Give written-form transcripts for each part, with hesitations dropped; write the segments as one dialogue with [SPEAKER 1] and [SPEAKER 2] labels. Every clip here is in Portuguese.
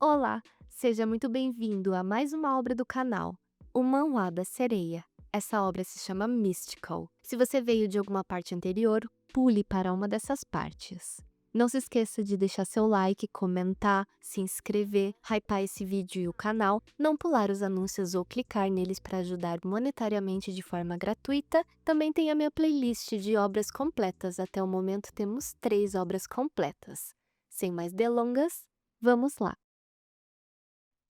[SPEAKER 1] Olá, seja muito bem-vindo a mais uma obra do canal, O Manhwa da Sereia. Essa obra se chama Mystical. Se você veio de alguma parte anterior, pule para uma dessas partes. Não se esqueça de deixar seu like, comentar, se inscrever, hypar esse vídeo e o canal, não pular os anúncios ou clicar neles para ajudar monetariamente de forma gratuita. Também tem a minha playlist de obras completas. Até o momento temos 3 obras completas. Sem mais delongas, vamos lá!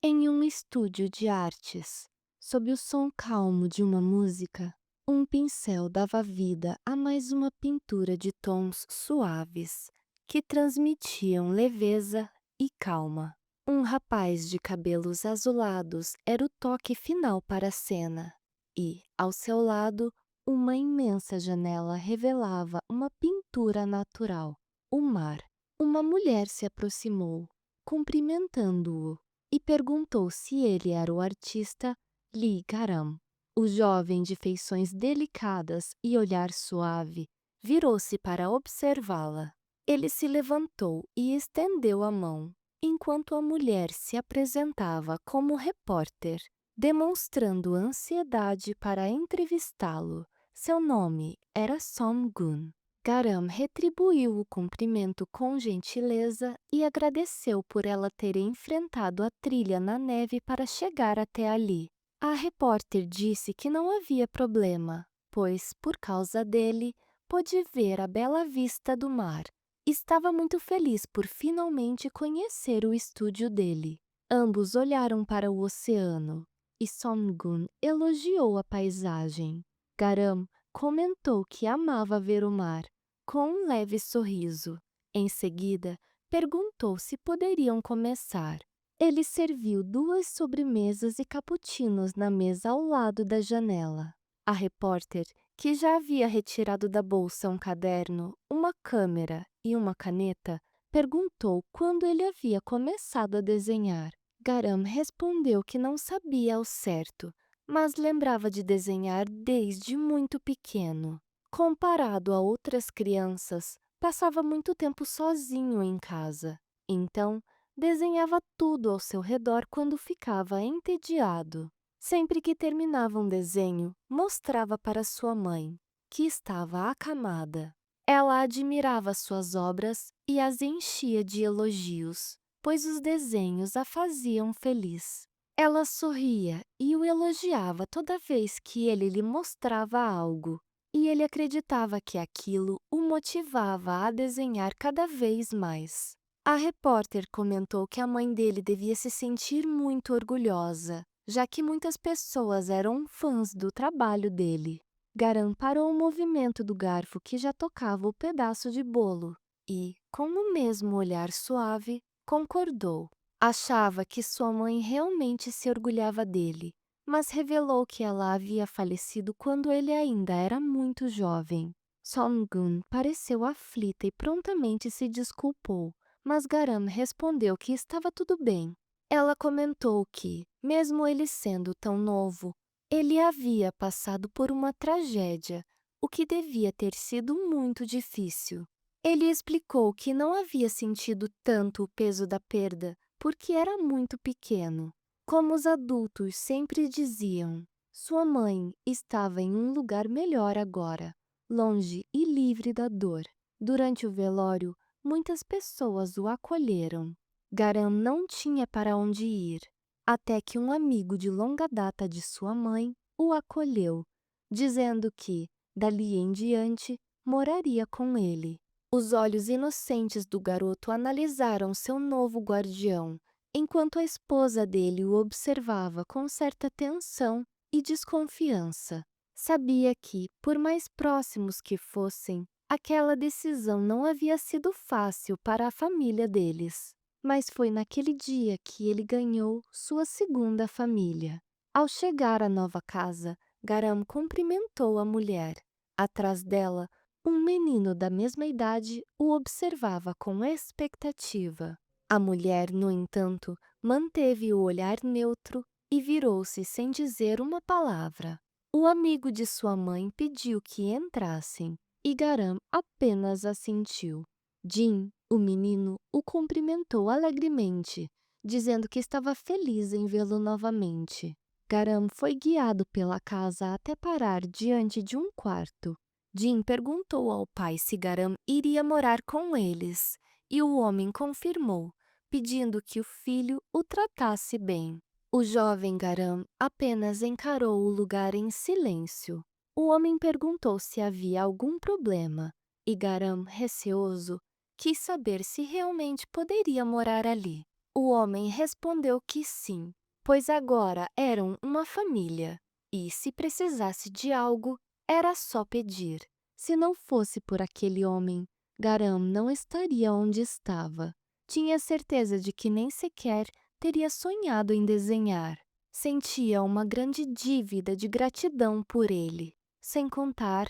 [SPEAKER 1] Em um estúdio de artes, sob o som calmo de uma música, um pincel dava vida a mais uma pintura de tons suaves, que transmitiam leveza e calma. Um rapaz de cabelos azulados era o toque final para a cena, e, ao seu lado, uma imensa janela revelava uma pintura natural, o mar. Uma mulher se aproximou, cumprimentando-o, e perguntou se ele era o artista Lee Garam. O jovem de feições delicadas e olhar suave virou-se para observá-la. Ele se levantou e estendeu a mão, enquanto a mulher se apresentava como repórter, demonstrando ansiedade para entrevistá-lo. Seu nome era Som-gun. Garam retribuiu o cumprimento com gentileza e agradeceu por ela ter enfrentado a trilha na neve para chegar até ali. A repórter disse que não havia problema, pois, por causa dele, pôde ver a bela vista do mar. Estava muito feliz por finalmente conhecer o estúdio dele. Ambos olharam para o oceano, e Som-gun elogiou a paisagem. Garam comentou que amava ver o mar, com um leve sorriso. Em seguida, perguntou se poderiam começar. Ele serviu 2 sobremesas e cappuccinos na mesa ao lado da janela. A repórter, que já havia retirado da bolsa um caderno, uma câmera e uma caneta, perguntou quando ele havia começado a desenhar. Garam respondeu que não sabia ao certo, mas lembrava de desenhar desde muito pequeno. Comparado a outras crianças, passava muito tempo sozinho em casa. Então, desenhava tudo ao seu redor quando ficava entediado. Sempre que terminava um desenho, mostrava para sua mãe, que estava acamada. Ela admirava suas obras e as enchia de elogios, pois os desenhos a faziam feliz. Ela sorria e o elogiava toda vez que ele lhe mostrava algo, e ele acreditava que aquilo o motivava a desenhar cada vez mais. A repórter comentou que a mãe dele devia se sentir muito orgulhosa, já que muitas pessoas eram fãs do trabalho dele. Garam parou o movimento do garfo que já tocava o pedaço de bolo e, com o mesmo olhar suave, concordou. Achava que sua mãe realmente se orgulhava dele, mas revelou que ela havia falecido quando ele ainda era muito jovem. Som-gun pareceu aflita e prontamente se desculpou, mas Garam respondeu que estava tudo bem. Ela comentou que, mesmo ele sendo tão novo, ele havia passado por uma tragédia, o que devia ter sido muito difícil. Ele explicou que não havia sentido tanto o peso da perda, porque era muito pequeno. Como os adultos sempre diziam, sua mãe estava em um lugar melhor agora, longe e livre da dor. Durante o velório, muitas pessoas o acolheram. Garam não tinha para onde ir, até que um amigo de longa data de sua mãe o acolheu, dizendo que, dali em diante, moraria com ele. Os olhos inocentes do garoto analisaram seu novo guardião, enquanto a esposa dele o observava com certa tensão e desconfiança. Sabia que, por mais próximos que fossem, aquela decisão não havia sido fácil para a família deles. Mas foi naquele dia que ele ganhou sua segunda família. Ao chegar à nova casa, Garam cumprimentou a mulher. Atrás dela, um menino da mesma idade o observava com expectativa. A mulher, no entanto, manteve o olhar neutro e virou-se sem dizer uma palavra. O amigo de sua mãe pediu que entrassem, e Garam apenas assentiu. Jin, o menino, o cumprimentou alegremente, dizendo que estava feliz em vê-lo novamente. Garam foi guiado pela casa até parar diante de um quarto. Jim perguntou ao pai se Garam iria morar com eles, e o homem confirmou, pedindo que o filho o tratasse bem. O jovem Garam apenas encarou o lugar em silêncio. O homem perguntou se havia algum problema, e Garam, receoso, quis saber se realmente poderia morar ali. O homem respondeu que sim, pois agora eram uma família, e se precisasse de algo, era só pedir. Se não fosse por aquele homem, Garam não estaria onde estava. Tinha certeza de que nem sequer teria sonhado em desenhar. Sentia uma grande dívida de gratidão por ele, sem contar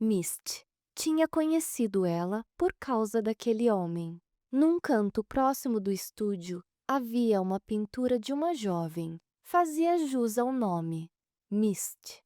[SPEAKER 1] Misty. Tinha conhecido ela por causa daquele homem. Num canto próximo do estúdio, havia uma pintura de uma jovem. Fazia jus ao nome, Misty.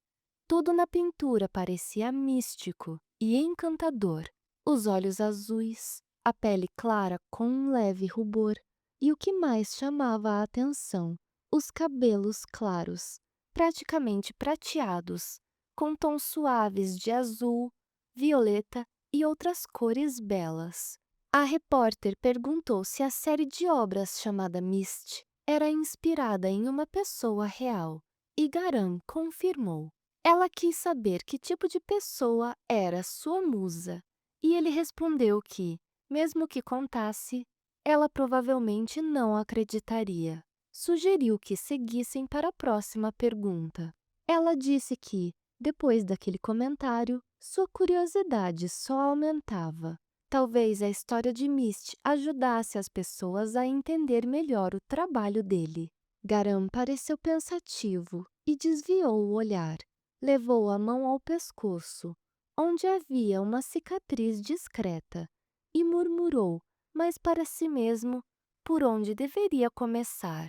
[SPEAKER 1] Tudo na pintura parecia místico e encantador. Os olhos azuis, a pele clara com um leve rubor, e o que mais chamava a atenção, os cabelos claros, praticamente prateados, com tons suaves de azul, violeta e outras cores belas. A repórter perguntou se a série de obras chamada Misty era inspirada em uma pessoa real, e Garam confirmou. Ela quis saber que tipo de pessoa era sua musa, e ele respondeu que, mesmo que contasse, ela provavelmente não acreditaria. Sugeriu que seguissem para a próxima pergunta. Ela disse que, depois daquele comentário, sua curiosidade só aumentava. Talvez a história de Misty ajudasse as pessoas a entender melhor o trabalho dele. Garam pareceu pensativo e desviou o olhar. Levou a mão ao pescoço, onde havia uma cicatriz discreta, e murmurou, mas para si mesmo, por onde deveria começar.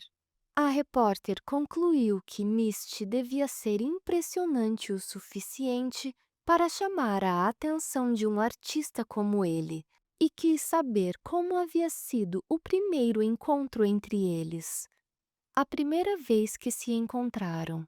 [SPEAKER 1] A repórter concluiu que Misty devia ser impressionante o suficiente para chamar a atenção de um artista como ele, e quis saber como havia sido o primeiro encontro entre eles. A primeira vez que se encontraram.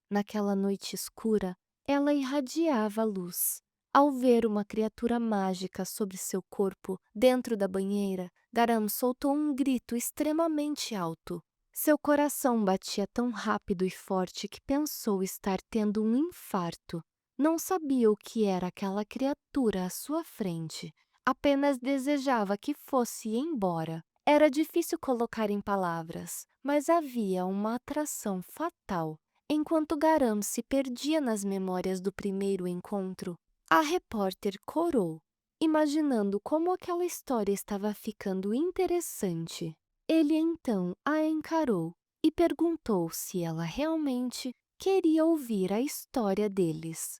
[SPEAKER 1] Naquela noite escura, ela irradiava luz. Ao ver uma criatura mágica sobre seu corpo dentro da banheira, Garam soltou um grito extremamente alto. Seu coração batia tão rápido e forte que pensou estar tendo um infarto. Não sabia o que era aquela criatura à sua frente. Apenas desejava que fosse embora. Era difícil colocar em palavras, mas havia uma atração fatal. Enquanto Garam se perdia nas memórias do primeiro encontro, a repórter corou, imaginando como aquela história estava ficando interessante. Ele então a encarou e perguntou se ela realmente queria ouvir a história deles.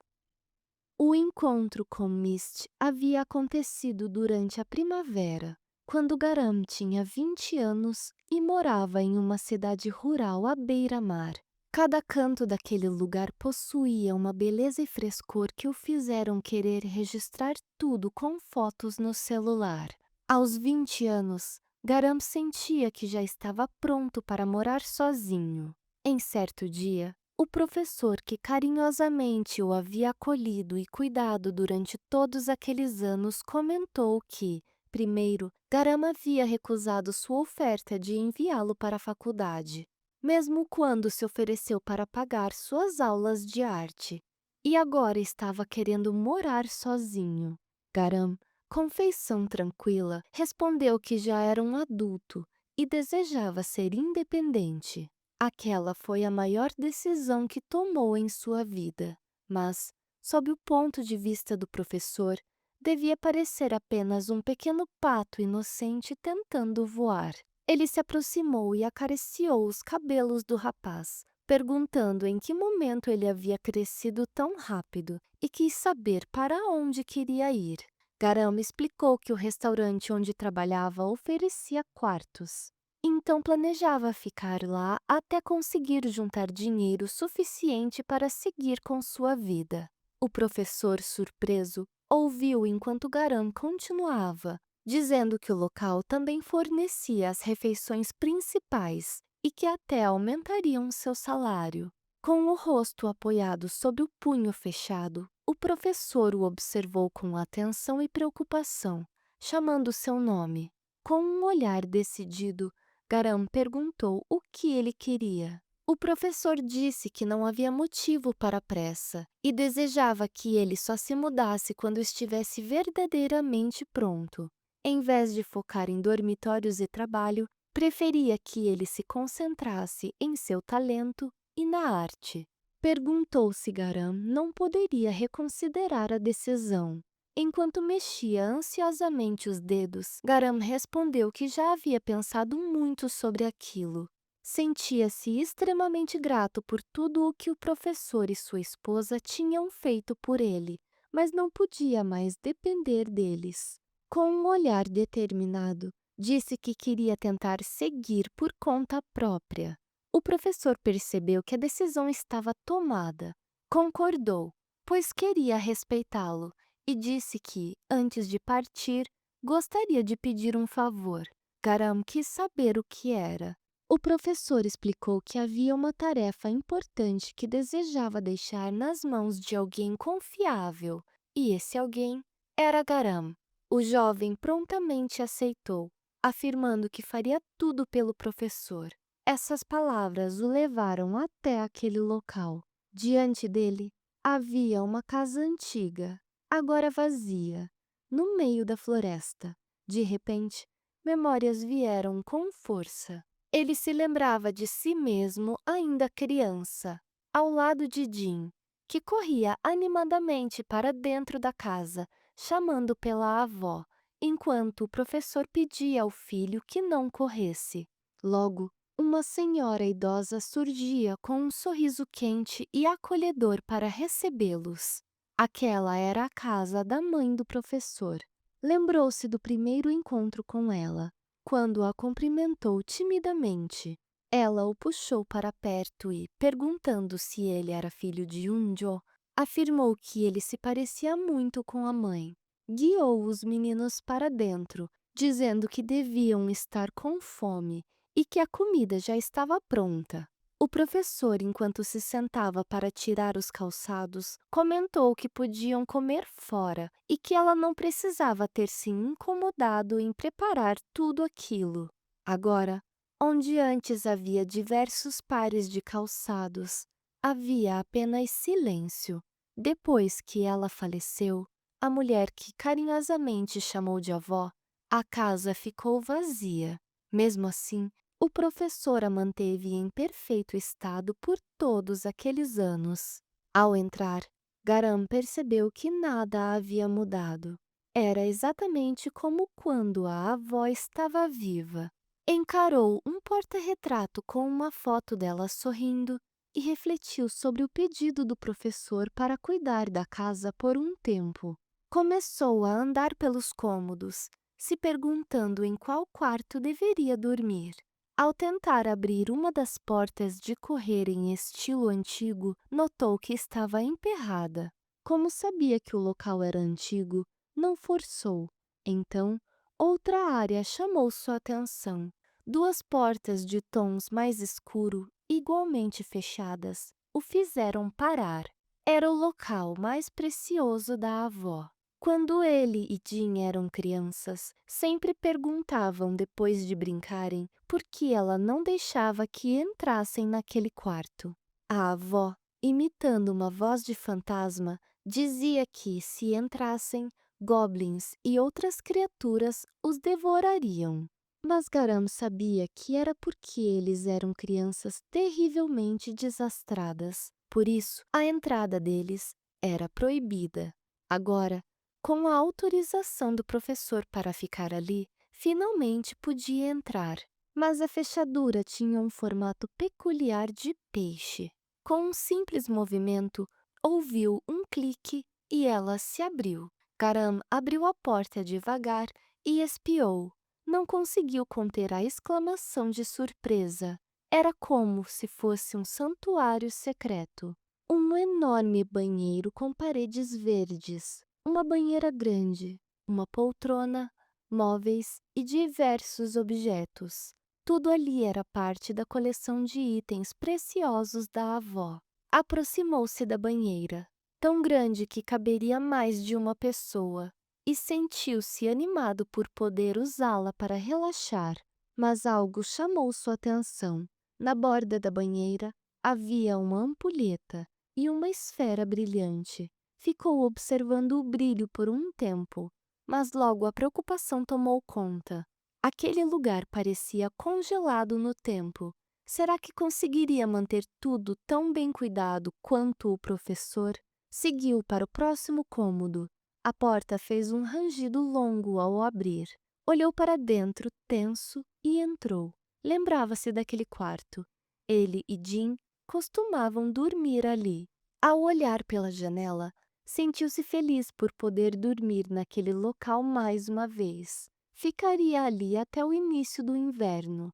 [SPEAKER 1] O encontro com Misty havia acontecido durante a primavera, quando Garam tinha 20 anos e morava em uma cidade rural à beira-mar. Cada canto daquele lugar possuía uma beleza e frescor que o fizeram querer registrar tudo com fotos no celular. Aos 20 anos, Garam sentia que já estava pronto para morar sozinho. Em certo dia, o professor que carinhosamente o havia acolhido e cuidado durante todos aqueles anos comentou que, primeiro, Garam havia recusado sua oferta de enviá-lo para a faculdade, mesmo quando se ofereceu para pagar suas aulas de arte, e agora estava querendo morar sozinho. Garam, com feição tranquila, respondeu que já era um adulto e desejava ser independente. Aquela foi a maior decisão que tomou em sua vida, mas, sob o ponto de vista do professor, devia parecer apenas um pequeno pato inocente tentando voar. Ele se aproximou e acariciou os cabelos do rapaz, perguntando em que momento ele havia crescido tão rápido e quis saber para onde queria ir. Garam explicou que o restaurante onde trabalhava oferecia quartos. Então planejava ficar lá até conseguir juntar dinheiro suficiente para seguir com sua vida. O professor, surpreso, ouviu enquanto Garam continuava, dizendo que o local também fornecia as refeições principais e que até aumentariam seu salário. Com o rosto apoiado sobre o punho fechado, o professor o observou com atenção e preocupação, chamando seu nome. Com um olhar decidido, Garam perguntou o que ele queria. O professor disse que não havia motivo para a pressa e desejava que ele só se mudasse quando estivesse verdadeiramente pronto. Em vez de focar em dormitórios e trabalho, preferia que ele se concentrasse em seu talento e na arte. Perguntou se Garam não poderia reconsiderar a decisão. Enquanto mexia ansiosamente os dedos, Garam respondeu que já havia pensado muito sobre aquilo. Sentia-se extremamente grato por tudo o que o professor e sua esposa tinham feito por ele, mas não podia mais depender deles. Com um olhar determinado, disse que queria tentar seguir por conta própria. O professor percebeu que a decisão estava tomada. Concordou, pois queria respeitá-lo, e disse que, antes de partir, gostaria de pedir um favor. Garam quis saber o que era. O professor explicou que havia uma tarefa importante que desejava deixar nas mãos de alguém confiável, e esse alguém era Garam. O jovem prontamente aceitou, afirmando que faria tudo pelo professor. Essas palavras o levaram até aquele local. Diante dele havia uma casa antiga, agora vazia, no meio da floresta. De repente, memórias vieram com força. Ele se lembrava de si mesmo ainda criança, ao lado de Jim, que corria animadamente para dentro da casa, chamando pela avó, enquanto o professor pedia ao filho que não corresse. Logo, uma senhora idosa surgia com um sorriso quente e acolhedor para recebê-los. Aquela era a casa da mãe do professor. Lembrou-se do primeiro encontro com ela, quando a cumprimentou timidamente. Ela o puxou para perto e, perguntando se ele era filho de Unjo, afirmou que ele se parecia muito com a mãe. Guiou os meninos para dentro, dizendo que deviam estar com fome e que a comida já estava pronta. O professor, enquanto se sentava para tirar os calçados, comentou que podiam comer fora e que ela não precisava ter se incomodado em preparar tudo aquilo. Agora, onde antes havia diversos pares de calçados, havia apenas silêncio. Depois que ela faleceu, a mulher que carinhosamente chamou de avó, a casa ficou vazia. Mesmo assim, o professor a manteve em perfeito estado por todos aqueles anos. Ao entrar, Garam percebeu que nada havia mudado. Era exatamente como quando a avó estava viva. Encarou um porta-retrato com uma foto dela sorrindo e refletiu sobre o pedido do professor para cuidar da casa por um tempo. Começou a andar pelos cômodos, se perguntando em qual quarto deveria dormir. Ao tentar abrir uma das portas de correr em estilo antigo, notou que estava emperrada. Como sabia que o local era antigo, não forçou. Então, outra área chamou sua atenção. Duas portas de tons mais escuro, igualmente fechadas, o fizeram parar. Era o local mais precioso da avó. Quando ele e Jean eram crianças, sempre perguntavam depois de brincarem por que ela não deixava que entrassem naquele quarto. A avó, imitando uma voz de fantasma, dizia que, se entrassem, goblins e outras criaturas os devorariam. Mas Garam sabia que era porque eles eram crianças terrivelmente desastradas. Por isso, a entrada deles era proibida. Agora, com a autorização do professor para ficar ali, finalmente podia entrar. Mas a fechadura tinha um formato peculiar de peixe. Com um simples movimento, ouviu um clique e ela se abriu. Garam abriu a porta devagar e espiou. Não conseguiu conter a exclamação de surpresa. Era como se fosse um santuário secreto. Um enorme banheiro com paredes verdes, uma banheira grande, uma poltrona, móveis e diversos objetos. Tudo ali era parte da coleção de itens preciosos da avó. Aproximou-se da banheira, tão grande que caberia mais de uma pessoa, e sentiu-se animado por poder usá-la para relaxar. Mas algo chamou sua atenção. Na borda da banheira havia uma ampulheta e uma esfera brilhante. Ficou observando o brilho por um tempo, mas logo a preocupação tomou conta. Aquele lugar parecia congelado no tempo. Será que conseguiria manter tudo tão bem cuidado quanto o professor? Seguiu para o próximo cômodo. A porta fez um rangido longo ao abrir. Olhou para dentro, tenso, e entrou. Lembrava-se daquele quarto. Ele e Jean costumavam dormir ali. Ao olhar pela janela, sentiu-se feliz por poder dormir naquele local mais uma vez. Ficaria ali até o início do inverno.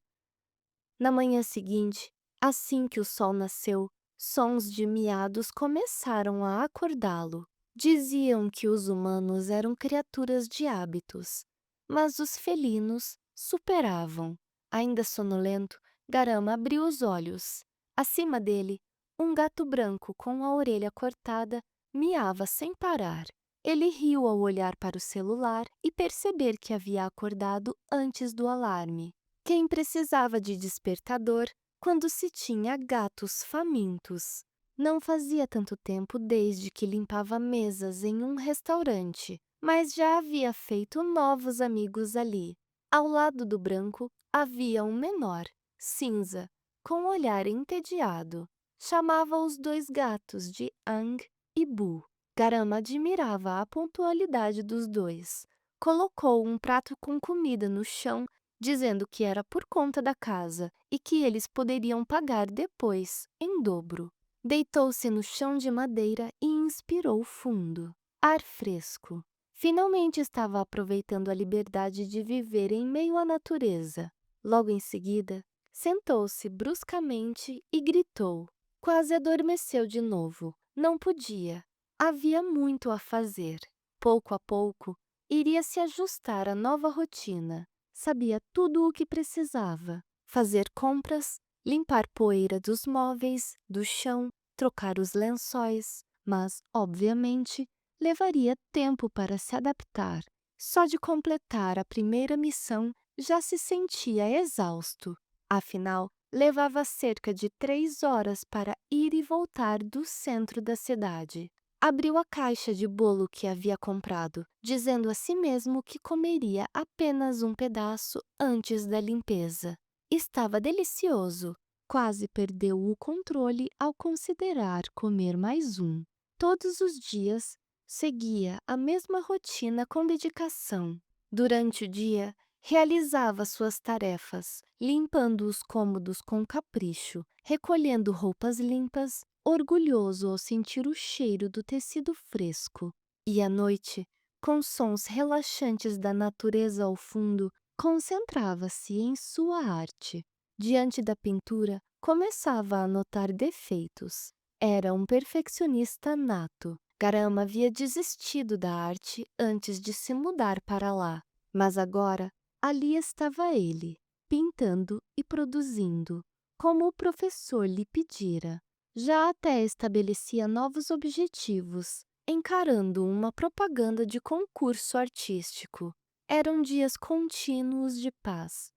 [SPEAKER 1] Na manhã seguinte, assim que o sol nasceu, sons de miados começaram a acordá-lo. Diziam que os humanos eram criaturas de hábitos, mas os felinos superavam. Ainda sonolento, Garama abriu os olhos. Acima dele, um gato branco com a orelha cortada miava sem parar. Ele riu ao olhar para o celular e perceber que havia acordado antes do alarme. Quem precisava de despertador quando se tinha gatos famintos? Não fazia tanto tempo desde que limpava mesas em um restaurante, mas já havia feito novos amigos ali. Ao lado do branco havia um menor, cinza, com um olhar entediado. Chamava os dois gatos de Ang e Bu. Garama admirava a pontualidade dos dois. Colocou um prato com comida no chão, dizendo que era por conta da casa e que eles poderiam pagar depois, em dobro. Deitou-se no chão de madeira e inspirou fundo. Ar fresco. Finalmente estava aproveitando a liberdade de viver em meio à natureza. Logo em seguida, sentou-se bruscamente e gritou. Quase adormeceu de novo. Não podia. Havia muito a fazer. Pouco a pouco, iria se ajustar à nova rotina. Sabia tudo o que precisava. Fazer compras, limpar poeira dos móveis, do chão, trocar os lençóis, mas, obviamente, levaria tempo para se adaptar. Só de completar a primeira missão já se sentia exausto. Afinal, levava cerca de 3 horas para ir e voltar do centro da cidade. Abriu a caixa de bolo que havia comprado, dizendo a si mesmo que comeria apenas um pedaço antes da limpeza. Estava delicioso. Quase perdeu o controle ao considerar comer mais um. Todos os dias, seguia a mesma rotina com dedicação. Durante o dia, realizava suas tarefas, limpando os cômodos com capricho, recolhendo roupas limpas, orgulhoso ao sentir o cheiro do tecido fresco. E à noite, com sons relaxantes da natureza ao fundo, concentrava-se em sua arte. Diante da pintura, começava a notar defeitos. Era um perfeccionista nato. Garama havia desistido da arte antes de se mudar para lá, mas agora ali estava ele, pintando e produzindo, como o professor lhe pedira. Já até estabelecia novos objetivos, encarando uma propaganda de concurso artístico. Eram dias contínuos de paz,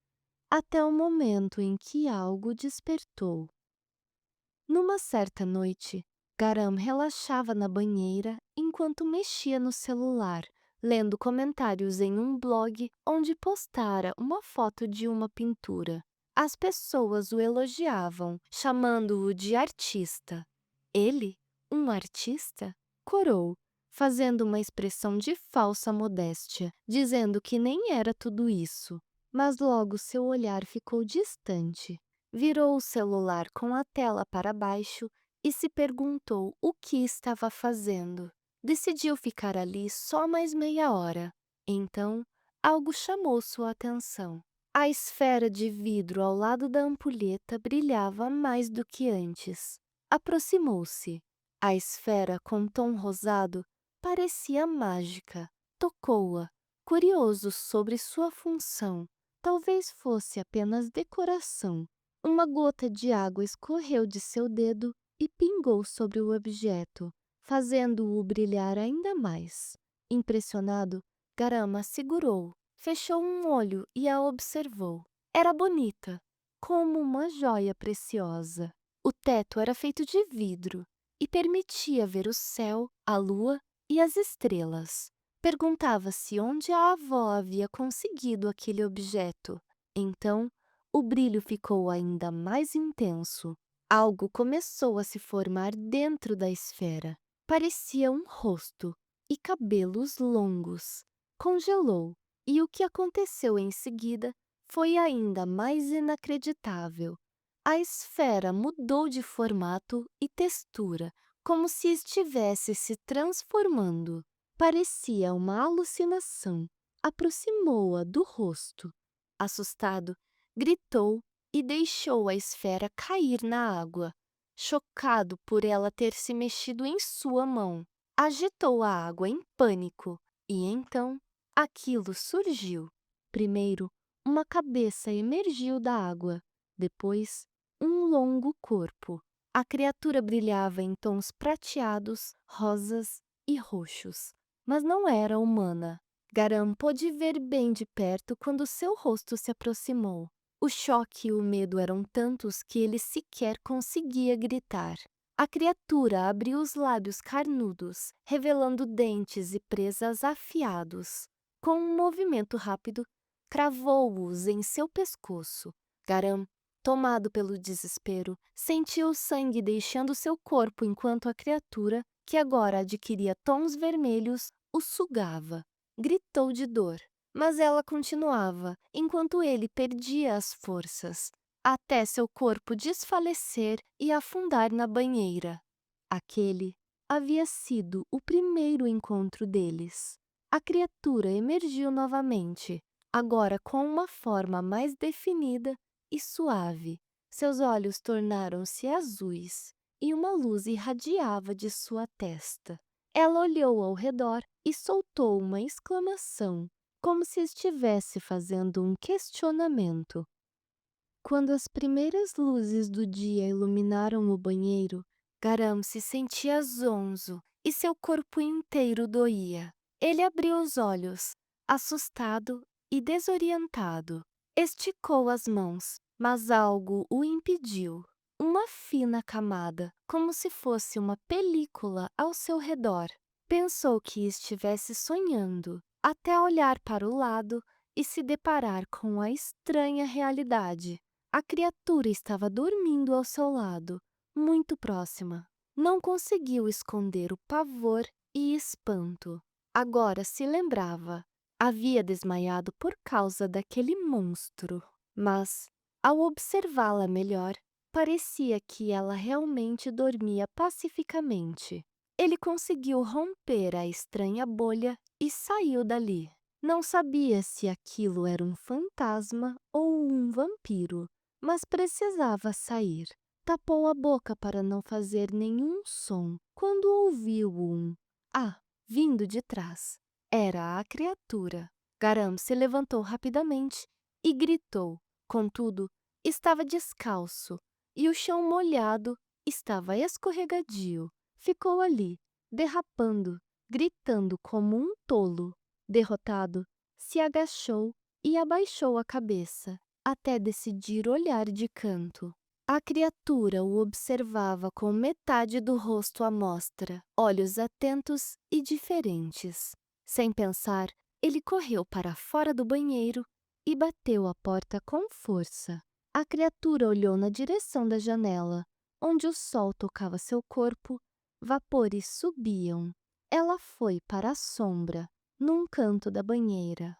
[SPEAKER 1] até o momento em que algo despertou. Numa certa noite, Garam relaxava na banheira enquanto mexia no celular, lendo comentários em um blog onde postara uma foto de uma pintura. As pessoas o elogiavam, chamando-o de artista. Ele, um artista? Corou, fazendo uma expressão de falsa modéstia, dizendo que nem era tudo isso. Mas logo seu olhar ficou distante. Virou o celular com a tela para baixo e se perguntou o que estava fazendo. Decidiu ficar ali só mais meia hora. Então, algo chamou sua atenção. A esfera de vidro ao lado da ampulheta brilhava mais do que antes. Aproximou-se. A esfera com tom rosado parecia mágica. Tocou-a. Curioso sobre sua função, talvez fosse apenas decoração. Uma gota de água escorreu de seu dedo e pingou sobre o objeto, fazendo-o brilhar ainda mais. Impressionado, Garam a segurou, fechou um olho e a observou. Era bonita, como uma joia preciosa. O teto era feito de vidro e permitia ver o céu, a lua e as estrelas. Perguntava-se onde a avó havia conseguido aquele objeto. Então, o brilho ficou ainda mais intenso. Algo começou a se formar dentro da esfera. Parecia um rosto e cabelos longos. Congelou, e o que aconteceu em seguida foi ainda mais inacreditável. A esfera mudou de formato e textura, como se estivesse se transformando. Parecia uma alucinação. Aproximou-a do rosto. Assustado, gritou e deixou a esfera cair na água. Chocado por ela ter se mexido em sua mão, agitou a água em pânico e então aquilo surgiu. Primeiro, uma cabeça emergiu da água, depois, um longo corpo. A criatura brilhava em tons prateados, rosas e roxos, mas não era humana. Garam pôde ver bem de perto quando seu rosto se aproximou. O choque e o medo eram tantos que ele sequer conseguia gritar. A criatura abriu os lábios carnudos, revelando dentes e presas afiados. Com um movimento rápido, cravou-os em seu pescoço. Garam, tomado pelo desespero, sentiu o sangue deixando seu corpo enquanto a criatura, que agora adquiria tons vermelhos, o sugava. Gritou de dor, mas ela continuava, enquanto ele perdia as forças, até seu corpo desfalecer e afundar na banheira. Aquele havia sido o primeiro encontro deles. A criatura emergiu novamente, agora com uma forma mais definida e suave. Seus olhos tornaram-se azuis e uma luz irradiava de sua testa. Ela olhou ao redor e soltou uma exclamação, como se estivesse fazendo um questionamento. Quando as primeiras luzes do dia iluminaram o banheiro, Garam se sentia zonzo e seu corpo inteiro doía. Ele abriu os olhos, assustado e desorientado. Esticou as mãos, mas algo o impediu. Uma fina camada, como se fosse uma película ao seu redor. Pensou que estivesse sonhando, até olhar para o lado e se deparar com a estranha realidade. A criatura estava dormindo ao seu lado, muito próxima. Não conseguiu esconder o pavor e espanto. Agora se lembrava. Havia desmaiado por causa daquele monstro. Mas, ao observá-la melhor, parecia que ela realmente dormia pacificamente. Ele conseguiu romper a estranha bolha e saiu dali. Não sabia se aquilo era um fantasma ou um vampiro, mas precisava sair. Tapou a boca para não fazer nenhum som quando ouviu um "ah" vindo de trás. Era a criatura. Garam se levantou rapidamente e gritou. Contudo, estava descalço e o chão molhado estava escorregadio. Ficou ali, derrapando, gritando como um tolo. Derrotado, se agachou e abaixou a cabeça, até decidir olhar de canto. A criatura o observava com metade do rosto à mostra, olhos atentos e diferentes. Sem pensar, ele correu para fora do banheiro e bateu a porta com força. A criatura olhou na direção da janela, onde o sol tocava seu corpo, vapores subiam. Ela foi para a sombra, num canto da banheira.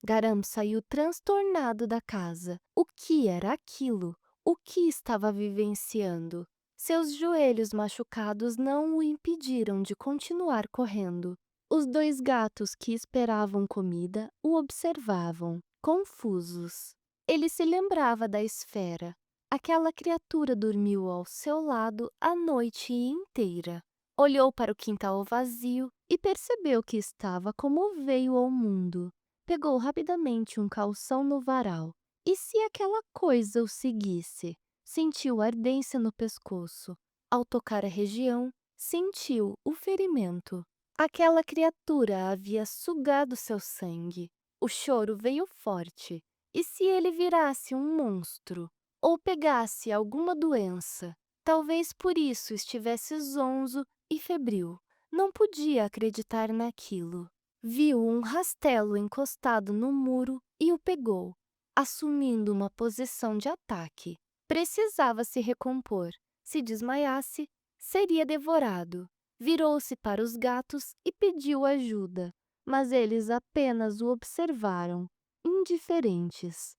[SPEAKER 1] Garam saiu transtornado da casa. O que era aquilo? O que estava vivenciando? Seus joelhos machucados não o impediram de continuar correndo. Os dois gatos que esperavam comida o observavam, confusos. Ele se lembrava da esfera. Aquela criatura dormiu ao seu lado a noite inteira. Olhou para o quintal vazio e percebeu que estava como veio ao mundo. Pegou rapidamente um calção no varal. E se aquela coisa o seguisse? Sentiu ardência no pescoço. Ao tocar a região, sentiu o ferimento. Aquela criatura havia sugado seu sangue. O choro veio forte. E se ele virasse um monstro? Ou pegasse alguma doença? Talvez por isso estivesse zonzo e febril. Não podia acreditar naquilo. Viu um rastelo encostado no muro e o pegou, assumindo uma posição de ataque. Precisava se recompor. Se desmaiasse, seria devorado. Virou-se para os gatos e pediu ajuda, mas eles apenas o observaram, indiferentes.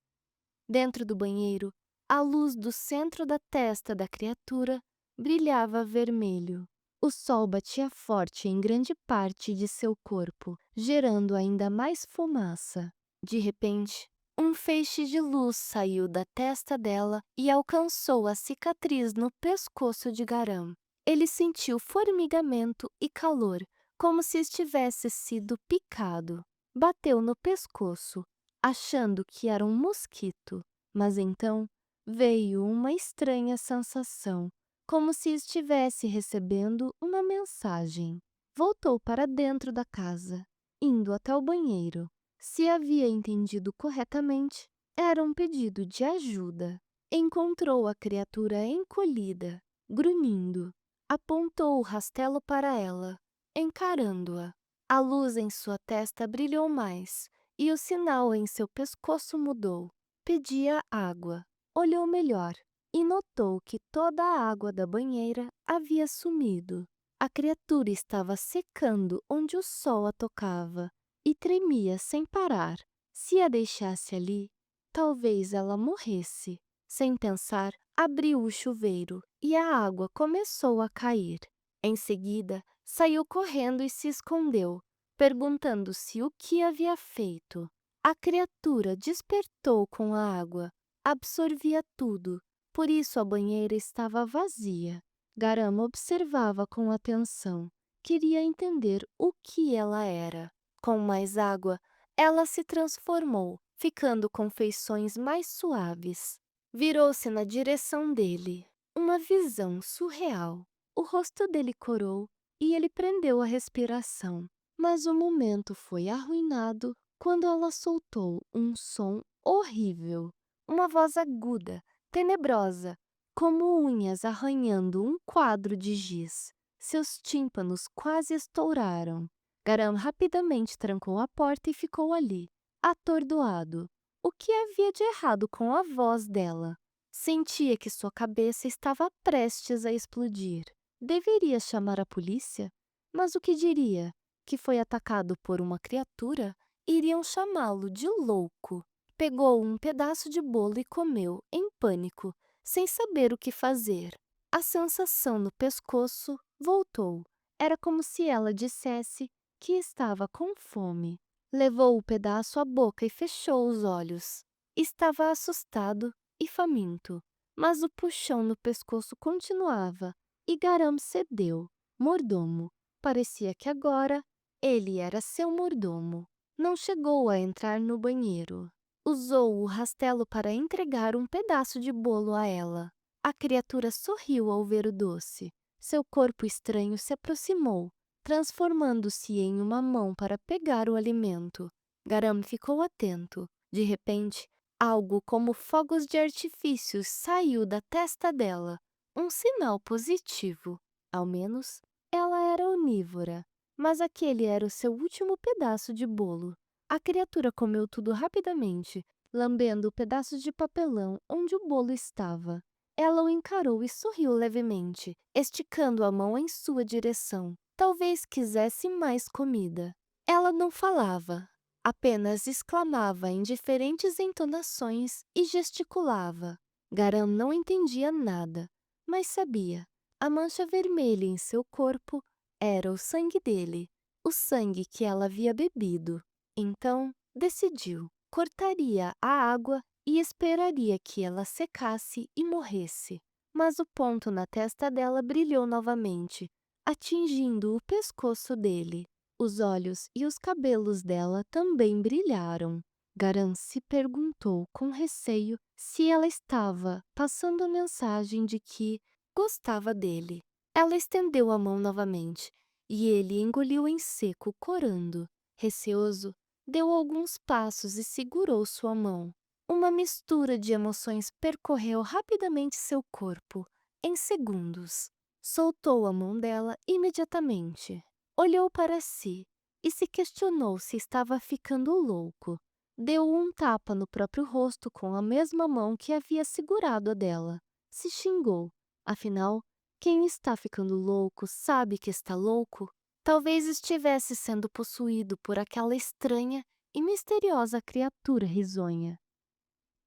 [SPEAKER 1] Dentro do banheiro, a luz do centro da testa da criatura brilhava vermelho. O sol batia forte em grande parte de seu corpo, gerando ainda mais fumaça. De repente, um feixe de luz saiu da testa dela e alcançou a cicatriz no pescoço de Garam. Ele sentiu formigamento e calor, como se estivesse sido picado. Bateu no pescoço, achando que era um mosquito, mas então veio uma estranha sensação, como se estivesse recebendo uma mensagem. Voltou para dentro da casa, indo até o banheiro. Se havia entendido corretamente, era um pedido de ajuda. Encontrou a criatura encolhida, grunhindo. Apontou o rastelo para ela, encarando-a. A luz em sua testa brilhou mais, e o sinal em seu pescoço mudou. Pedia água. Olhou melhor e notou que toda a água da banheira havia sumido. A criatura estava secando onde o sol a tocava e tremia sem parar. Se a deixasse ali, talvez ela morresse. Sem pensar, abriu o chuveiro e a água começou a cair. Em seguida, saiu correndo e se escondeu, perguntando-se o que havia feito. A criatura despertou com a água, absorvia tudo, por isso a banheira estava vazia. Garam observava com atenção, queria entender o que ela era. Com mais água, ela se transformou, ficando com feições mais suaves. Virou-se na direção dele, uma visão surreal. O rosto dele corou e ele prendeu a respiração. Mas o momento foi arruinado quando ela soltou um som horrível. Uma voz aguda, tenebrosa, como unhas arranhando um quadro de giz. Seus tímpanos quase estouraram. Garam rapidamente trancou a porta e ficou ali, atordoado. O que havia de errado com a voz dela? Sentia que sua cabeça estava prestes a explodir. Deveria chamar a polícia? Mas o que diria? Que foi atacado por uma criatura? Iriam chamá-lo de louco. Pegou um pedaço de bolo e comeu, em pânico, sem saber o que fazer. A sensação no pescoço voltou. Era como se ela dissesse que estava com fome. Levou o pedaço à boca e fechou os olhos. Estava assustado e faminto, mas o puxão no pescoço continuava e Garam cedeu. Mordomo. Parecia que agora ele era seu mordomo. Não chegou a entrar no banheiro. Usou o rastelo para entregar um pedaço de bolo a ela. A criatura sorriu ao ver o doce. Seu corpo estranho se aproximou, transformando-se em uma mão para pegar o alimento. Garam ficou atento. De repente, algo como fogos de artifícios saiu da testa dela. Um sinal positivo. Ao menos, ela era onívora. Mas aquele era o seu último pedaço de bolo. A criatura comeu tudo rapidamente, lambendo o pedaço de papelão onde o bolo estava. Ela o encarou e sorriu levemente, esticando a mão em sua direção. Talvez quisesse mais comida. Ela não falava, apenas exclamava em diferentes entonações e gesticulava. Garam não entendia nada, mas sabia. A mancha vermelha em seu corpo era o sangue dele, o sangue que ela havia bebido. Então, decidiu. Cortaria a água e esperaria que ela secasse e morresse. Mas o ponto na testa dela brilhou novamente. atingindo o pescoço dele. Os olhos e os cabelos dela também brilharam. Garam se perguntou com receio se ela estava passando a mensagem de que gostava dele. Ela estendeu a mão novamente e ele engoliu em seco, corando. Receoso, deu alguns passos e segurou sua mão. Uma mistura de emoções percorreu rapidamente seu corpo. Em segundos, soltou a mão dela imediatamente. Olhou para si e se questionou se estava ficando louco. Deu um tapa no próprio rosto com a mesma mão que havia segurado a dela. Se xingou. Afinal, quem está ficando louco sabe que está louco. Talvez estivesse sendo possuído por aquela estranha e misteriosa criatura risonha.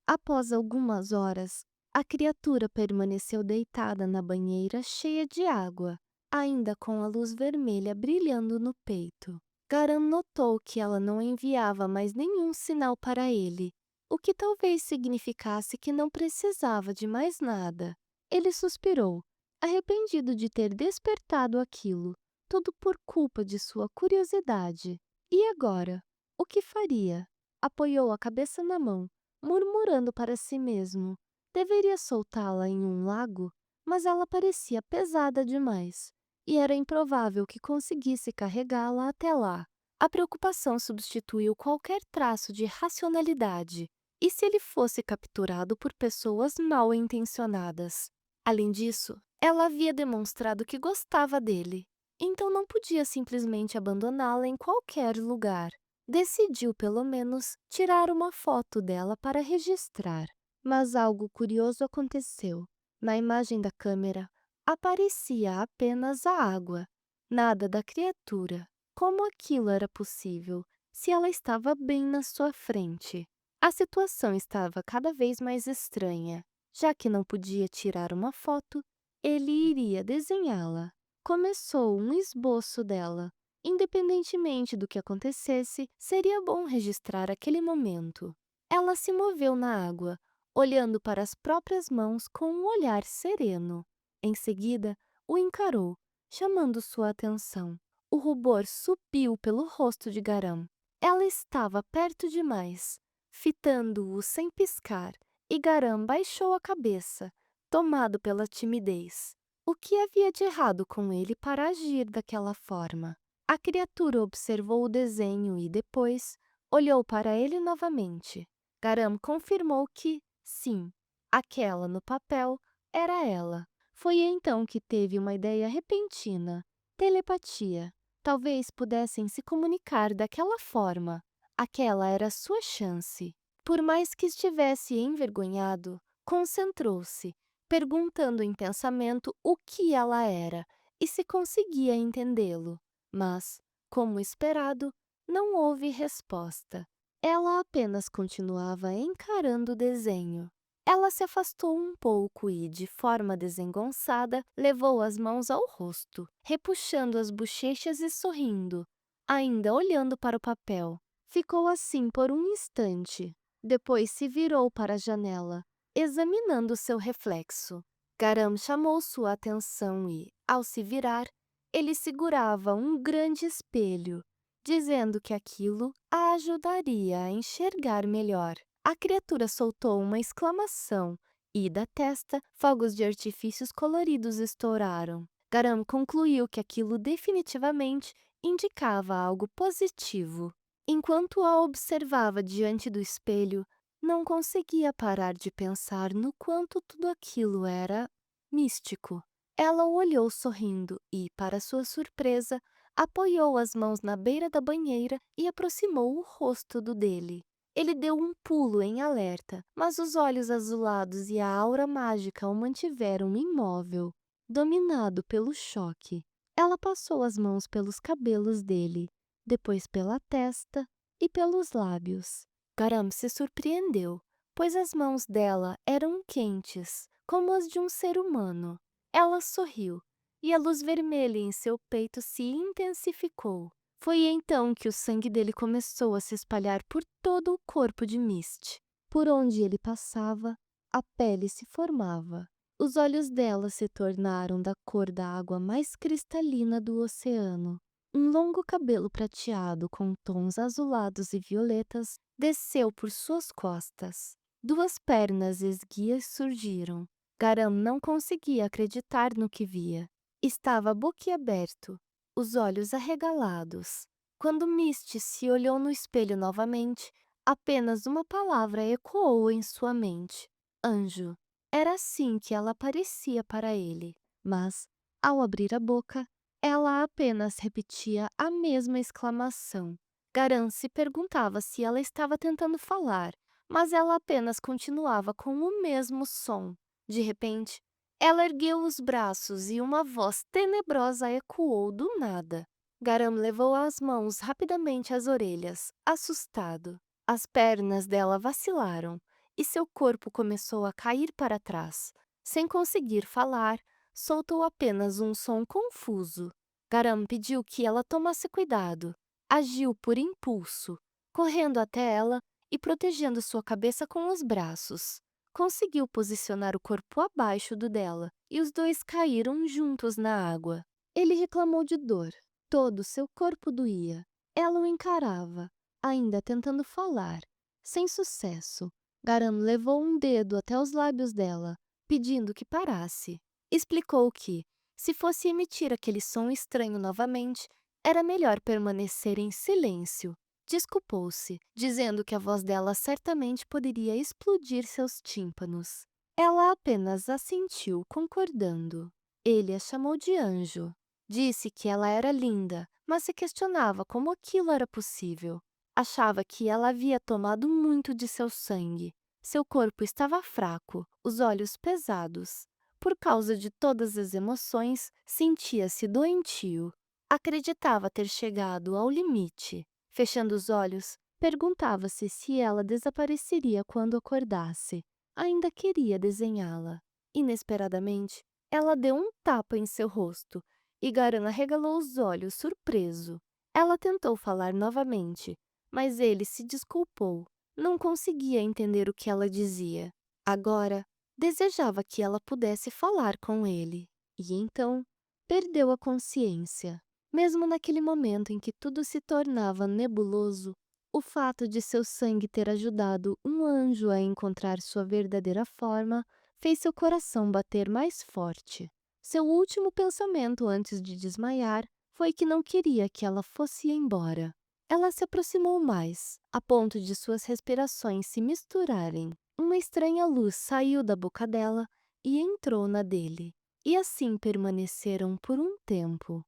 [SPEAKER 1] Após algumas horas, a criatura permaneceu deitada na banheira cheia de água, ainda com a luz vermelha brilhando no peito. Garam notou que ela não enviava mais nenhum sinal para ele, o que talvez significasse que não precisava de mais nada. Ele suspirou, arrependido de ter despertado aquilo, tudo por culpa de sua curiosidade. E agora? O que faria? Apoiou a cabeça na mão, murmurando para si mesmo. Deveria soltá-la em um lago, mas ela parecia pesada demais, e era improvável que conseguisse carregá-la até lá. A preocupação substituiu qualquer traço de racionalidade. E se ele fosse capturado por pessoas mal intencionadas? Além disso, ela havia demonstrado que gostava dele, então não podia simplesmente abandoná-la em qualquer lugar. Decidiu, pelo menos, tirar uma foto dela para registrar. Mas algo curioso aconteceu. Na imagem da câmera, aparecia apenas a água, nada da criatura. Como aquilo era possível, se ela estava bem na sua frente? A situação estava cada vez mais estranha. Já que não podia tirar uma foto, ele iria desenhá-la. Começou um esboço dela. Independentemente do que acontecesse, seria bom registrar aquele momento. Ela se moveu na água, olhando para as próprias mãos com um olhar sereno. Em seguida, o encarou, chamando sua atenção. O rubor subiu pelo rosto de Garam. Ela estava perto demais, fitando-o sem piscar, e Garam baixou a cabeça, tomado pela timidez. O que havia de errado com ele para agir daquela forma? A criatura observou o desenho e, depois, olhou para ele novamente. Garam confirmou que, sim, aquela no papel era ela. Foi então que teve uma ideia repentina. Telepatia. Talvez pudessem se comunicar daquela forma. Aquela era a sua chance. Por mais que estivesse envergonhado, concentrou-se, perguntando em pensamento o que ela era e se conseguia entendê-lo. Mas, como esperado, não houve resposta. Ela apenas continuava encarando o desenho. Ela se afastou um pouco e, de forma desengonçada, levou as mãos ao rosto, repuxando as bochechas e sorrindo, ainda olhando para o papel. Ficou assim por um instante. Depois se virou para a janela, examinando seu reflexo. Garam chamou sua atenção e, ao se virar, ele segurava um grande espelho, dizendo que aquilo a ajudaria a enxergar melhor. A criatura soltou uma exclamação e, da testa, fogos de artifícios coloridos estouraram. Garam concluiu que aquilo definitivamente indicava algo positivo. Enquanto a observava diante do espelho, não conseguia parar de pensar no quanto tudo aquilo era místico. Ela o olhou sorrindo e, para sua surpresa, apoiou as mãos na beira da banheira e aproximou o rosto do dele. Ele deu um pulo em alerta, mas os olhos azulados e a aura mágica o mantiveram imóvel, dominado pelo choque. Ela passou as mãos pelos cabelos dele, depois pela testa e pelos lábios. Garam se surpreendeu, pois as mãos dela eram quentes, como as de um ser humano. Ela sorriu, e a luz vermelha em seu peito se intensificou. Foi então que o sangue dele começou a se espalhar por todo o corpo de Mist. Por onde ele passava, a pele se formava. Os olhos dela se tornaram da cor da água mais cristalina do oceano. Um longo cabelo prateado com tons azulados e violetas desceu por suas costas. Duas pernas esguias surgiram. Garam não conseguia acreditar no que via. Estava boquiaberto, os olhos arregalados. Quando Misty se olhou no espelho novamente, apenas uma palavra ecoou em sua mente: anjo. Era assim que ela parecia para ele, mas, ao abrir a boca, ela apenas repetia a mesma exclamação. Garan se perguntava se ela estava tentando falar, mas ela apenas continuava com o mesmo som. De repente, ela ergueu os braços e uma voz tenebrosa ecoou do nada. Garam levou as mãos rapidamente às orelhas, assustado. As pernas dela vacilaram e seu corpo começou a cair para trás. Sem conseguir falar, soltou apenas um som confuso. Garam pediu que ela tomasse cuidado. Agiu por impulso, correndo até ela e protegendo sua cabeça com os braços. Conseguiu posicionar o corpo abaixo do dela e os dois caíram juntos na água. Ele reclamou de dor. Todo seu corpo doía. Ela o encarava, ainda tentando falar. Sem sucesso. Garam levou um dedo até os lábios dela, pedindo que parasse. Explicou que, se fosse emitir aquele som estranho novamente, era melhor permanecer em silêncio. Desculpou-se, dizendo que a voz dela certamente poderia explodir seus tímpanos. Ela apenas assentiu, concordando. Ele a chamou de anjo. Disse que ela era linda, mas se questionava como aquilo era possível. Achava que ela havia tomado muito de seu sangue. Seu corpo estava fraco, os olhos pesados. Por causa de todas as emoções, sentia-se doentio. Acreditava ter chegado ao limite. Fechando os olhos, perguntava-se se ela desapareceria quando acordasse. Ainda queria desenhá-la. Inesperadamente, ela deu um tapa em seu rosto e Garan arregalou os olhos, surpreso. Ela tentou falar novamente, mas ele se desculpou. Não conseguia entender o que ela dizia. Agora, desejava que ela pudesse falar com ele. E então, perdeu a consciência. Mesmo naquele momento em que tudo se tornava nebuloso, o fato de seu sangue ter ajudado um anjo a encontrar sua verdadeira forma fez seu coração bater mais forte. Seu último pensamento antes de desmaiar foi que não queria que ela fosse embora. Ela se aproximou mais, a ponto de suas respirações se misturarem. Uma estranha luz saiu da boca dela e entrou na dele, e assim permaneceram por um tempo.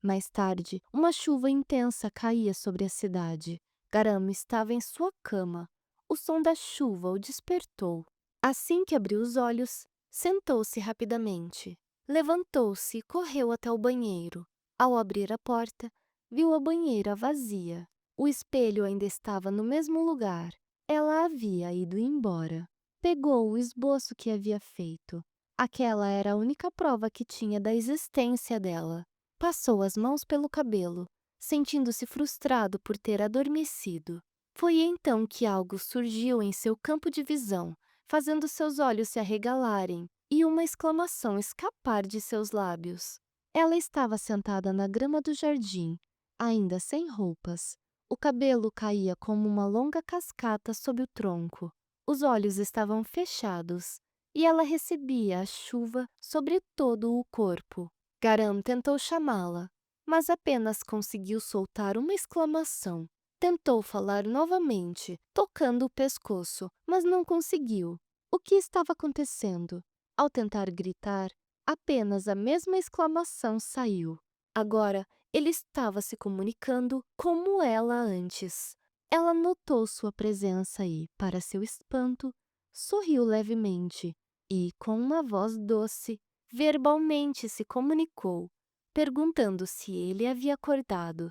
[SPEAKER 1] Mais tarde, uma chuva intensa caía sobre a cidade. Garam estava em sua cama. O som da chuva o despertou. Assim que abriu os olhos, sentou-se rapidamente. Levantou-se e correu até o banheiro. Ao abrir a porta, viu a banheira vazia. O espelho ainda estava no mesmo lugar. Ela havia ido embora. Pegou o esboço que havia feito. Aquela era a única prova que tinha da existência dela. Passou as mãos pelo cabelo, sentindo-se frustrado por ter adormecido. Foi então que algo surgiu em seu campo de visão, fazendo seus olhos se arregalarem e uma exclamação escapar de seus lábios. Ela estava sentada na grama do jardim, ainda sem roupas. O cabelo caía como uma longa cascata sob o tronco. Os olhos estavam fechados e ela recebia a chuva sobre todo o corpo. Garam tentou chamá-la, mas apenas conseguiu soltar uma exclamação. Tentou falar novamente, tocando o pescoço, mas não conseguiu. O que estava acontecendo? Ao tentar gritar, apenas a mesma exclamação saiu. Agora, ele estava se comunicando como ela antes. Ela notou sua presença e, para seu espanto, sorriu levemente e, com uma voz doce, verbalmente se comunicou, perguntando se ele havia acordado.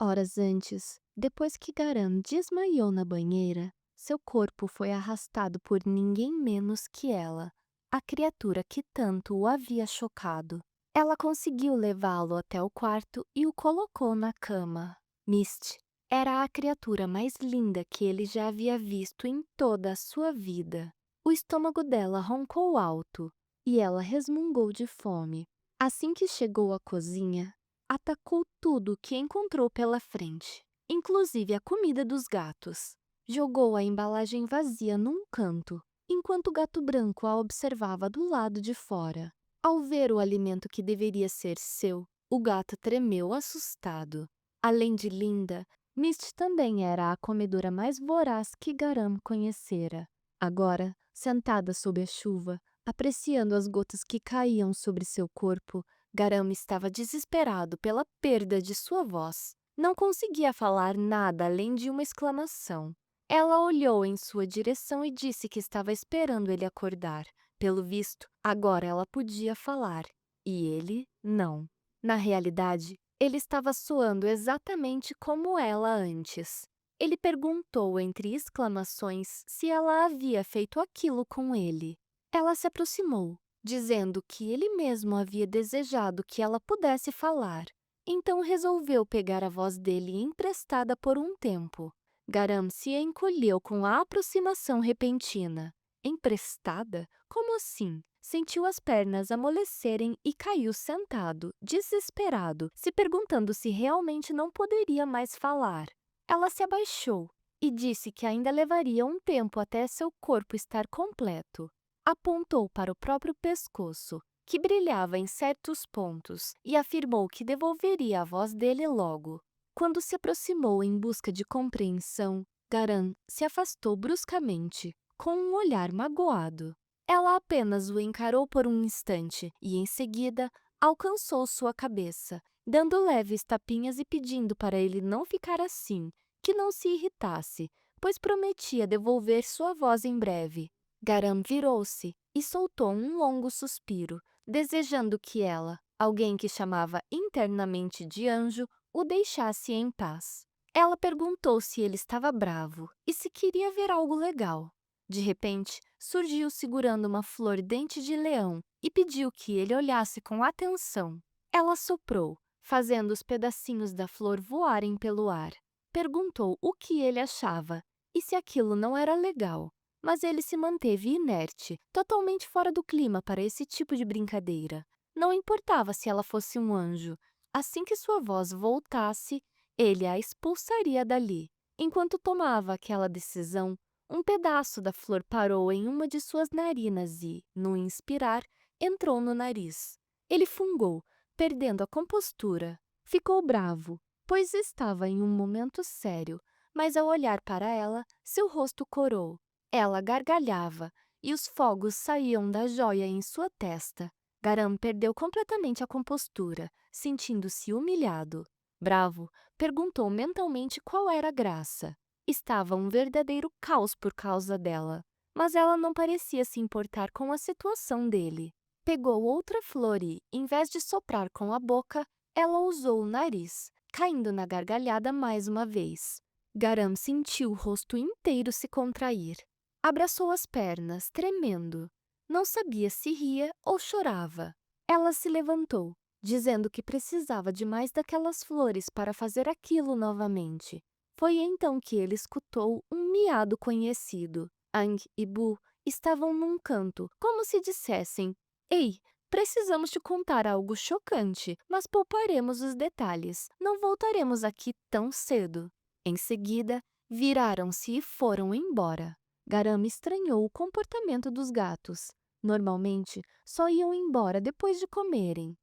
[SPEAKER 1] Horas antes, depois que Garam desmaiou na banheira, seu corpo foi arrastado por ninguém menos que ela, a criatura que tanto o havia chocado. Ela conseguiu levá-lo até o quarto e o colocou na cama. Misty era a criatura mais linda que ele já havia visto em toda a sua vida. O estômago dela roncou alto e ela resmungou de fome. Assim que chegou à cozinha, atacou tudo o que encontrou pela frente, inclusive a comida dos gatos. Jogou a embalagem vazia num canto, enquanto o gato branco a observava do lado de fora. Ao ver o alimento que deveria ser seu, o gato tremeu assustado. Além de linda, Misty também era a comedora mais voraz que Garam conhecera. Agora, sentada sob a chuva, apreciando as gotas que caíam sobre seu corpo, Garam estava desesperado pela perda de sua voz. Não conseguia falar nada além de uma exclamação. Ela olhou em sua direção e disse que estava esperando ele acordar. Pelo visto, agora ela podia falar, e ele não. Na realidade, ele estava soando exatamente como ela antes. Ele perguntou entre exclamações se ela havia feito aquilo com ele. Ela se aproximou, dizendo que ele mesmo havia desejado que ela pudesse falar. Então resolveu pegar a voz dele emprestada por um tempo. Garam se encolheu com a aproximação repentina. Emprestada? Como assim? Sentiu as pernas amolecerem e caiu sentado, desesperado, se perguntando se realmente não poderia mais falar. Ela se abaixou e disse que ainda levaria um tempo até seu corpo estar completo. Apontou para o próprio pescoço, que brilhava em certos pontos, e afirmou que devolveria a voz dele logo. Quando se aproximou em busca de compreensão, Garam se afastou bruscamente, com um olhar magoado. Ela apenas o encarou por um instante e, em seguida, alcançou sua cabeça, dando leves tapinhas e pedindo para ele não ficar assim, que não se irritasse, pois prometia devolver sua voz em breve. Garam virou-se e soltou um longo suspiro, desejando que ela, alguém que chamava internamente de anjo, o deixasse em paz. Ela perguntou se ele estava bravo e se queria ver algo legal. De repente, surgiu segurando uma flor dente de leão e pediu que ele olhasse com atenção. Ela soprou, fazendo os pedacinhos da flor voarem pelo ar. Perguntou o que ele achava e se aquilo não era legal, mas ele se manteve inerte, totalmente fora do clima para esse tipo de brincadeira. Não importava se ela fosse um anjo. Assim que sua voz voltasse, ele a expulsaria dali. Enquanto tomava aquela decisão, um pedaço da flor parou em uma de suas narinas e, no inspirar, entrou no nariz. Ele fungou, perdendo a compostura. Ficou bravo, pois estava em um momento sério, mas ao olhar para ela, seu rosto corou. Ela gargalhava e os fogos saíam da joia em sua testa. Garam perdeu completamente a compostura, sentindo-se humilhado. Bravo, perguntou mentalmente qual era a graça. Estava um verdadeiro caos por causa dela, mas ela não parecia se importar com a situação dele. Pegou outra flor e, em vez de soprar com a boca, ela usou o nariz, caindo na gargalhada mais uma vez. Garam sentiu o rosto inteiro se contrair. Abraçou as pernas, tremendo. Não sabia se ria ou chorava. Ela se levantou, dizendo que precisava de mais daquelas flores para fazer aquilo novamente. Foi então que ele escutou um miado conhecido. Ang e Bu estavam num canto, como se dissessem: "Ei, precisamos te contar algo chocante, mas pouparemos os detalhes. Não voltaremos aqui tão cedo." Em seguida, viraram-se e foram embora. Garam estranhou o comportamento dos gatos. Normalmente, só iam embora depois de comerem.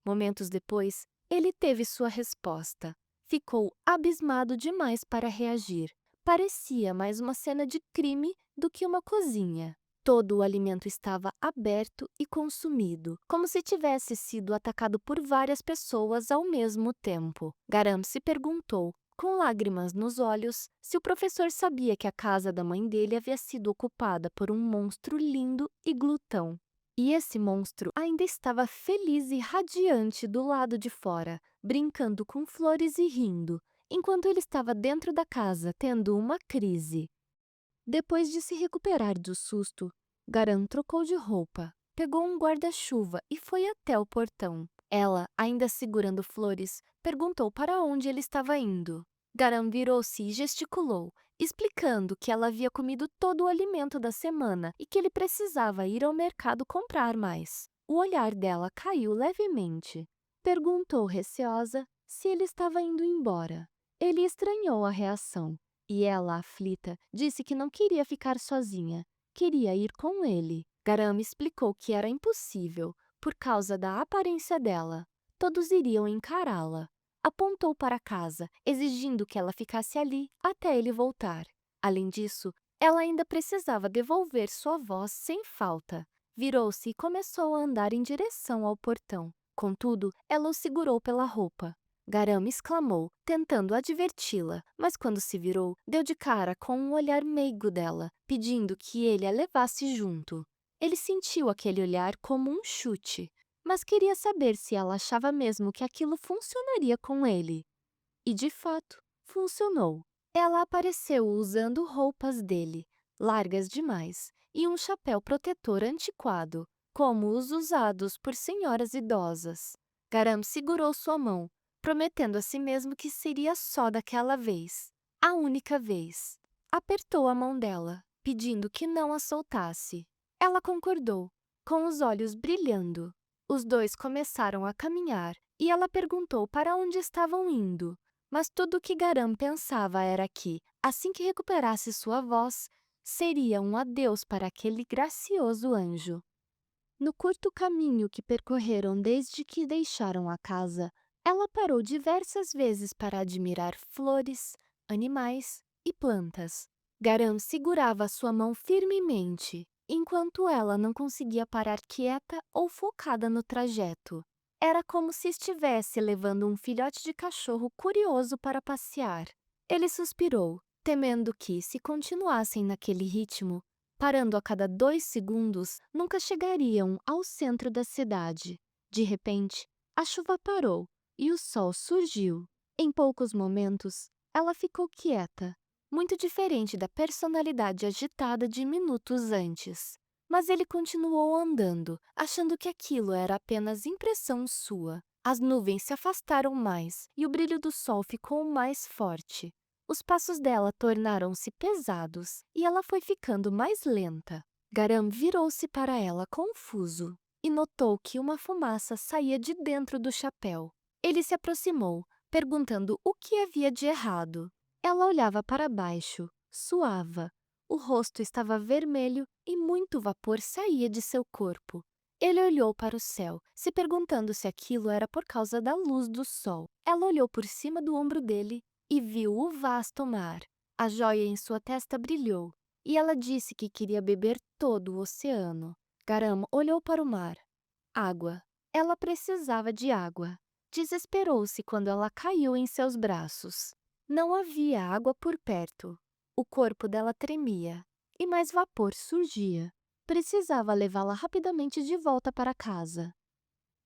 [SPEAKER 1] Momentos depois, ele teve sua resposta. Ficou abismado demais para reagir. Parecia mais uma cena de crime do que uma cozinha. Todo o alimento estava aberto e consumido, como se tivesse sido atacado por várias pessoas ao mesmo tempo. Garam se perguntou, com lágrimas nos olhos, se o professor sabia que a casa da mãe dele havia sido ocupada por um monstro lindo e glutão. E esse monstro ainda estava feliz e radiante do lado de fora, brincando com flores e rindo, enquanto ele estava dentro da casa tendo uma crise. Depois de se recuperar do susto, Garam trocou de roupa, pegou um guarda-chuva e foi até o portão. Ela, ainda segurando flores, perguntou para onde ele estava indo. Garam virou-se e gesticulou, explicando que ela havia comido todo o alimento da semana e que ele precisava ir ao mercado comprar mais. O olhar dela caiu levemente. Perguntou receosa se ele estava indo embora. Ele estranhou a reação e ela, aflita, disse que não queria ficar sozinha, queria ir com ele. Garam explicou que era impossível, por causa da aparência dela. Todos iriam encará-la. Apontou para casa, exigindo que ela ficasse ali até ele voltar. Além disso, ela ainda precisava devolver sua voz sem falta. Virou-se e começou a andar em direção ao portão. Contudo, ela o segurou pela roupa. Garam exclamou, tentando adverti-la, mas quando se virou, deu de cara com um olhar meigo dela, pedindo que ele a levasse junto. Ele sentiu aquele olhar como um chute, mas queria saber se ela achava mesmo que aquilo funcionaria com ele. E, de fato, funcionou. Ela apareceu usando roupas dele, largas demais, e um chapéu protetor antiquado, como os usados por senhoras idosas. Garam segurou sua mão, prometendo a si mesmo que seria só daquela vez, a única vez. Apertou a mão dela, pedindo que não a soltasse. Ela concordou, com os olhos brilhando. Os dois começaram a caminhar e ela perguntou para onde estavam indo. Mas tudo o que Garam pensava era que, assim que recuperasse sua voz, seria um adeus para aquele gracioso anjo. No curto caminho que percorreram desde que deixaram a casa, ela parou diversas vezes para admirar flores, animais e plantas. Garam segurava sua mão firmemente, enquanto ela não conseguia parar quieta ou focada no trajeto. Era como se estivesse levando um filhote de cachorro curioso para passear. Ele suspirou, temendo que, se continuassem naquele ritmo, parando a cada 2 segundos, nunca chegariam ao centro da cidade. De repente, a chuva parou e o sol surgiu. Em poucos momentos, ela ficou quieta, muito diferente da personalidade agitada de minutos antes. Mas ele continuou andando, achando que aquilo era apenas impressão sua. As nuvens se afastaram mais e o brilho do sol ficou mais forte. Os passos dela tornaram-se pesados e ela foi ficando mais lenta. Garam virou-se para ela confuso e notou que uma fumaça saía de dentro do chapéu. Ele se aproximou, perguntando o que havia de errado. Ela olhava para baixo, suava. O rosto estava vermelho e muito vapor saía de seu corpo. Ele olhou para o céu, se perguntando se aquilo era por causa da luz do sol. Ela olhou por cima do ombro dele e viu o vasto mar. A joia em sua testa brilhou, e ela disse que queria beber todo o oceano. Garam olhou para o mar. Água. Ela precisava de água. Desesperou-se quando ela caiu em seus braços. Não havia água por perto. O corpo dela tremia, e mais vapor surgia. Precisava levá-la rapidamente de volta para casa.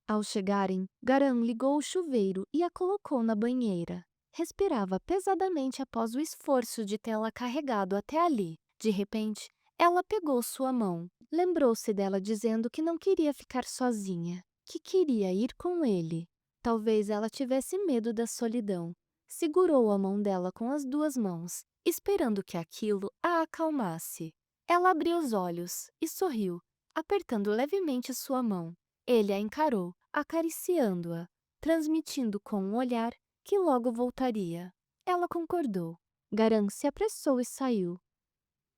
[SPEAKER 1] Ao chegarem, Garam ligou o chuveiro e a colocou na banheira. Respirava pesadamente após o esforço de tê-la carregado até ali. De repente, ela pegou sua mão. Lembrou-se dela dizendo que não queria ficar sozinha, que queria ir com ele. Talvez ela tivesse medo da solidão. Segurou a mão dela com as 2 mãos, esperando que aquilo a acalmasse. Ela abriu os olhos e sorriu, apertando levemente sua mão. Ele a encarou, acariciando-a, transmitindo com um olhar que logo voltaria. Ela concordou. Garam se apressou e saiu.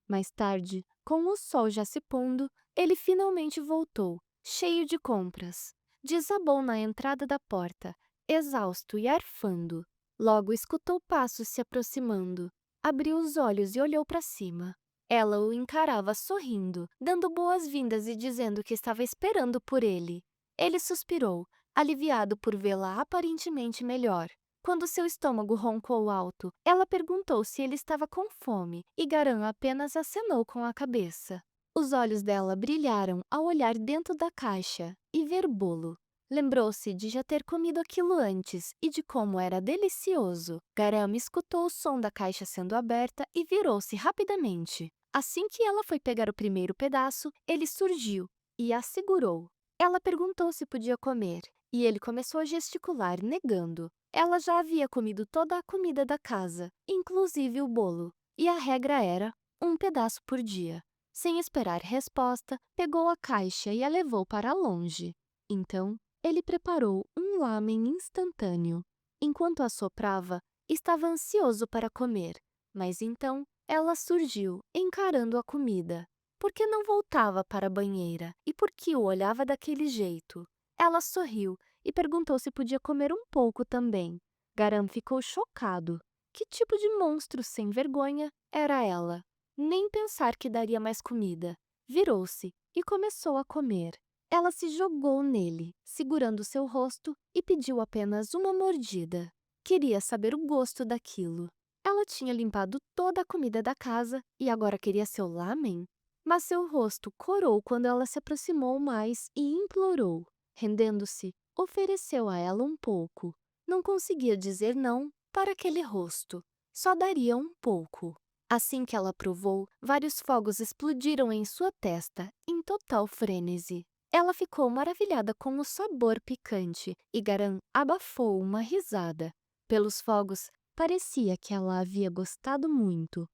[SPEAKER 1] Mais tarde, com o sol já se pondo, ele finalmente voltou, cheio de compras. Desabou na entrada da porta, exausto e arfando. Logo escutou passos se aproximando. Abriu os olhos e olhou para cima. Ela o encarava sorrindo, dando boas-vindas e dizendo que estava esperando por ele. Ele suspirou, aliviado por vê-la aparentemente melhor. Quando seu estômago roncou alto, ela perguntou se ele estava com fome e Garam apenas acenou com a cabeça. Os olhos dela brilharam ao olhar dentro da caixa e ver bolo. Lembrou-se de já ter comido aquilo antes e de como era delicioso. Garam escutou o som da caixa sendo aberta e virou-se rapidamente. Assim que ela foi pegar o primeiro pedaço, ele surgiu e a segurou. Ela perguntou se podia comer, e ele começou a gesticular, negando. Ela já havia comido toda a comida da casa, inclusive o bolo, e a regra era um pedaço por dia. Sem esperar resposta, pegou a caixa e a levou para longe. Então, ele preparou um lamen instantâneo. Enquanto assoprava, estava ansioso para comer, mas então ela surgiu, encarando a comida. Por que não voltava para a banheira e por que o olhava daquele jeito? Ela sorriu e perguntou se podia comer um pouco também. Garam ficou chocado. Que tipo de monstro sem vergonha era ela? Nem pensar que daria mais comida. Virou-se e começou a comer. Ela se jogou nele, segurando seu rosto, e pediu apenas uma mordida. Queria saber o gosto daquilo. Ela tinha limpado toda a comida da casa e agora queria seu lamen? Mas seu rosto corou quando ela se aproximou mais e implorou. Rendendo-se, ofereceu a ela um pouco. Não conseguia dizer não para aquele rosto. Só daria um pouco. Assim que ela provou, vários fogos explodiram em sua testa, em total frênese. Ela ficou maravilhada com o sabor picante e Garam abafou uma risada. Pelos fogos, parecia que ela havia gostado muito.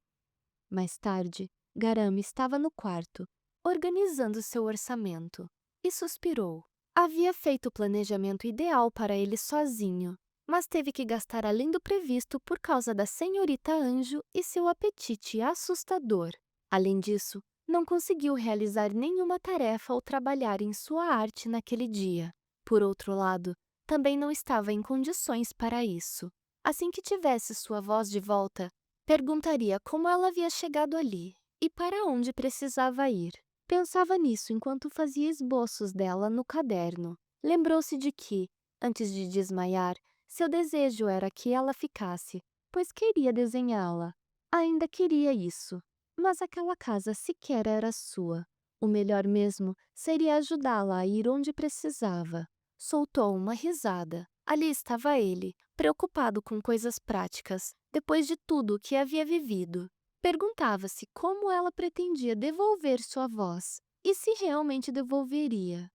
[SPEAKER 1] Mais tarde, Garam estava no quarto, organizando seu orçamento, e suspirou. Havia feito o planejamento ideal para ele sozinho, mas teve que gastar além do previsto por causa da senhorita Anjo e seu apetite assustador. Além disso, não conseguiu realizar nenhuma tarefa ou trabalhar em sua arte naquele dia. Por outro lado, também não estava em condições para isso. Assim que tivesse sua voz de volta, perguntaria como ela havia chegado ali e para onde precisava ir. Pensava nisso enquanto fazia esboços dela no caderno. Lembrou-se de que, antes de desmaiar, seu desejo era que ela ficasse, pois queria desenhá-la. Ainda queria isso, mas aquela casa sequer era sua. O melhor mesmo seria ajudá-la a ir onde precisava. Soltou uma risada. Ali estava ele, preocupado com coisas práticas, depois de tudo o que havia vivido. Perguntava-se como ela pretendia devolver sua voz e se realmente devolveria.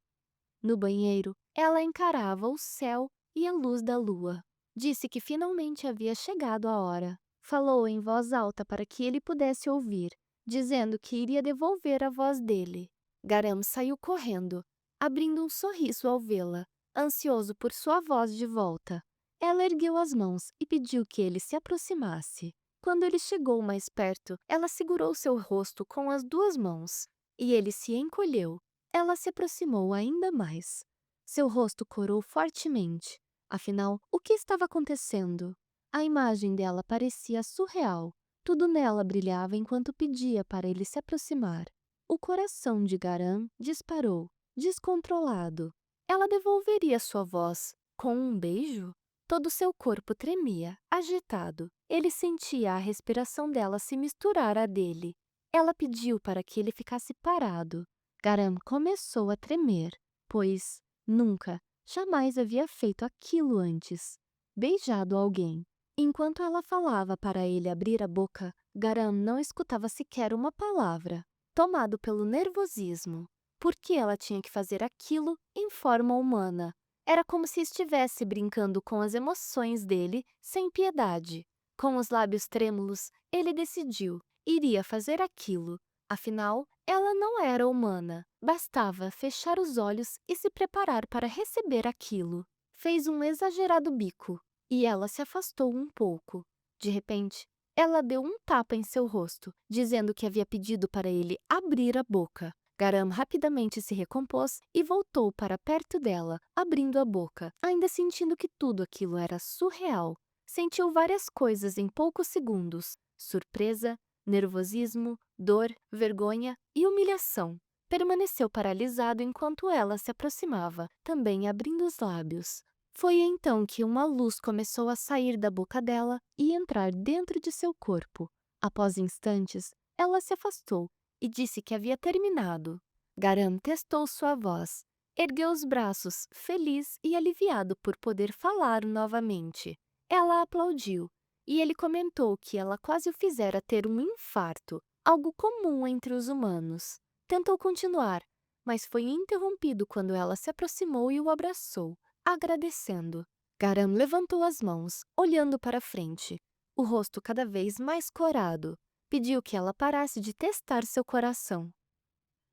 [SPEAKER 1] No banheiro, ela encarava o céu e a luz da lua. Disse que finalmente havia chegado a hora. Falou em voz alta para que ele pudesse ouvir, dizendo que iria devolver a voz dele. Garam saiu correndo, abrindo um sorriso ao vê-la, ansioso por sua voz de volta. Ela ergueu as mãos e pediu que ele se aproximasse. Quando ele chegou mais perto, ela segurou seu rosto com as duas mãos, e ele se encolheu. Ela se aproximou ainda mais. Seu rosto corou fortemente. Afinal, o que estava acontecendo? A imagem dela parecia surreal. Tudo nela brilhava enquanto pedia para ele se aproximar. O coração de Garam disparou, descontrolado. Ela devolveria sua voz com um beijo? Todo seu corpo tremia, agitado. Ele sentia a respiração dela se misturar à dele. Ela pediu para que ele ficasse parado. Garam começou a tremer, pois nunca, jamais havia feito aquilo antes. Beijado alguém. Enquanto ela falava para ele abrir a boca, Garam não escutava sequer uma palavra. Tomado pelo nervosismo. Por que ela tinha que fazer aquilo em forma humana? Era como se estivesse brincando com as emoções dele sem piedade. Com os lábios trêmulos, ele decidiu, iria fazer aquilo. Afinal, ela não era humana. Bastava fechar os olhos e se preparar para receber aquilo. Fez um exagerado bico, e ela se afastou um pouco. De repente, ela deu um tapa em seu rosto, dizendo que havia pedido para ele abrir a boca. Garam rapidamente se recompôs e voltou para perto dela, abrindo a boca, ainda sentindo que tudo aquilo era surreal. Sentiu várias coisas em poucos segundos: surpresa, nervosismo, dor, vergonha e humilhação. Permaneceu paralisado enquanto ela se aproximava, também abrindo os lábios. Foi então que uma luz começou a sair da boca dela e entrar dentro de seu corpo. Após instantes, ela se afastou e disse que havia terminado. Garam testou sua voz. Ergueu os braços, feliz e aliviado por poder falar novamente. Ela aplaudiu, e ele comentou que ela quase o fizera ter um infarto, algo comum entre os humanos. Tentou continuar, mas foi interrompido quando ela se aproximou e o abraçou, agradecendo. Garam levantou as mãos, olhando para frente, o rosto cada vez mais corado. Pediu que ela parasse de testar seu coração.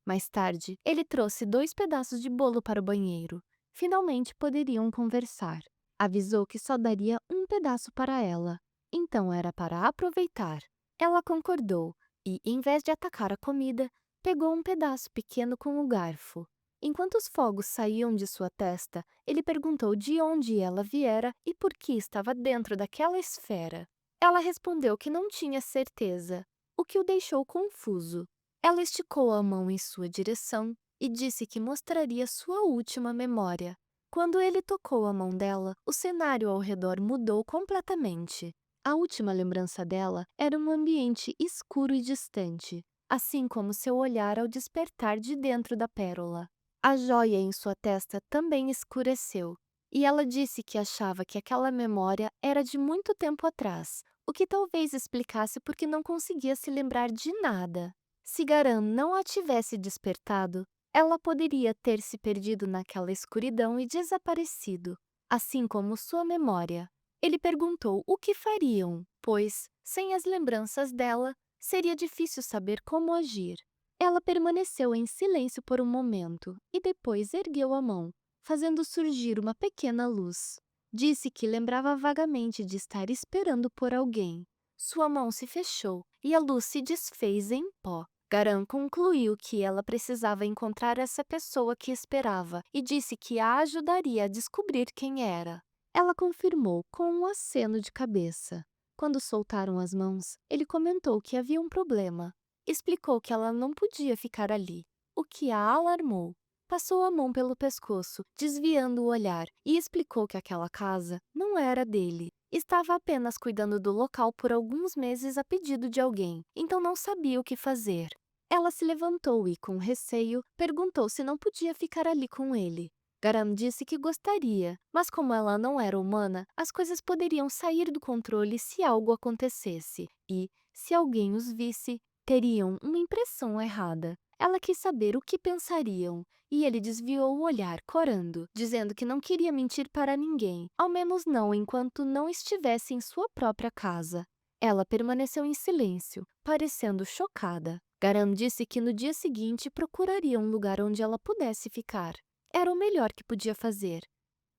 [SPEAKER 1] Mais tarde, ele trouxe 2 pedaços de bolo para o banheiro. Finalmente poderiam conversar. Avisou que só daria um pedaço para ela, então era para aproveitar. Ela concordou e, em vez de atacar a comida, pegou um pedaço pequeno com o garfo. Enquanto os fogos saíam de sua testa, ele perguntou de onde ela viera e por que estava dentro daquela esfera. Ela respondeu que não tinha certeza, o que o deixou confuso. Ela esticou a mão em sua direção e disse que mostraria sua última memória. Quando ele tocou a mão dela, o cenário ao redor mudou completamente. A última lembrança dela era um ambiente escuro e distante, assim como seu olhar ao despertar de dentro da pérola. A joia em sua testa também escureceu, e ela disse que achava que aquela memória era de muito tempo atrás, o que talvez explicasse por que não conseguia se lembrar de nada. Se Garam não a tivesse despertado, ela poderia ter se perdido naquela escuridão e desaparecido, assim como sua memória. Ele perguntou o que fariam, pois, sem as lembranças dela, seria difícil saber como agir. Ela permaneceu em silêncio por um momento e depois ergueu a mão, fazendo surgir uma pequena luz. Disse que lembrava vagamente de estar esperando por alguém. Sua mão se fechou e a luz se desfez em pó. Garam concluiu que ela precisava encontrar essa pessoa que esperava e disse que a ajudaria a descobrir quem era. Ela confirmou com um aceno de cabeça. Quando soltaram as mãos, ele comentou que havia um problema. Explicou que ela não podia ficar ali, o que a alarmou. Passou a mão pelo pescoço, desviando o olhar, e explicou que aquela casa não era dele. Estava apenas cuidando do local por alguns meses a pedido de alguém, então não sabia o que fazer. Ela se levantou e, com receio, perguntou se não podia ficar ali com ele. Garam disse que gostaria, mas como ela não era humana, as coisas poderiam sair do controle se algo acontecesse, e, se alguém os visse, teriam uma impressão errada. Ela quis saber o que pensariam, e ele desviou o olhar, corando, dizendo que não queria mentir para ninguém, ao menos não enquanto não estivesse em sua própria casa. Ela permaneceu em silêncio, parecendo chocada. Garam disse que no dia seguinte procuraria um lugar onde ela pudesse ficar. Era o melhor que podia fazer.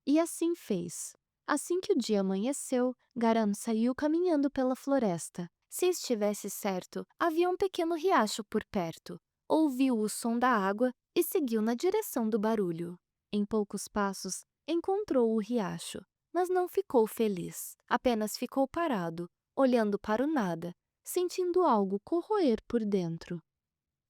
[SPEAKER 1] E assim fez. Assim que o dia amanheceu, Garam saiu caminhando pela floresta. Se estivesse certo, havia um pequeno riacho por perto. Ouviu o som da água e seguiu na direção do barulho. Em poucos passos, encontrou o riacho, mas não ficou feliz. Apenas ficou parado, olhando para o nada, sentindo algo corroer por dentro.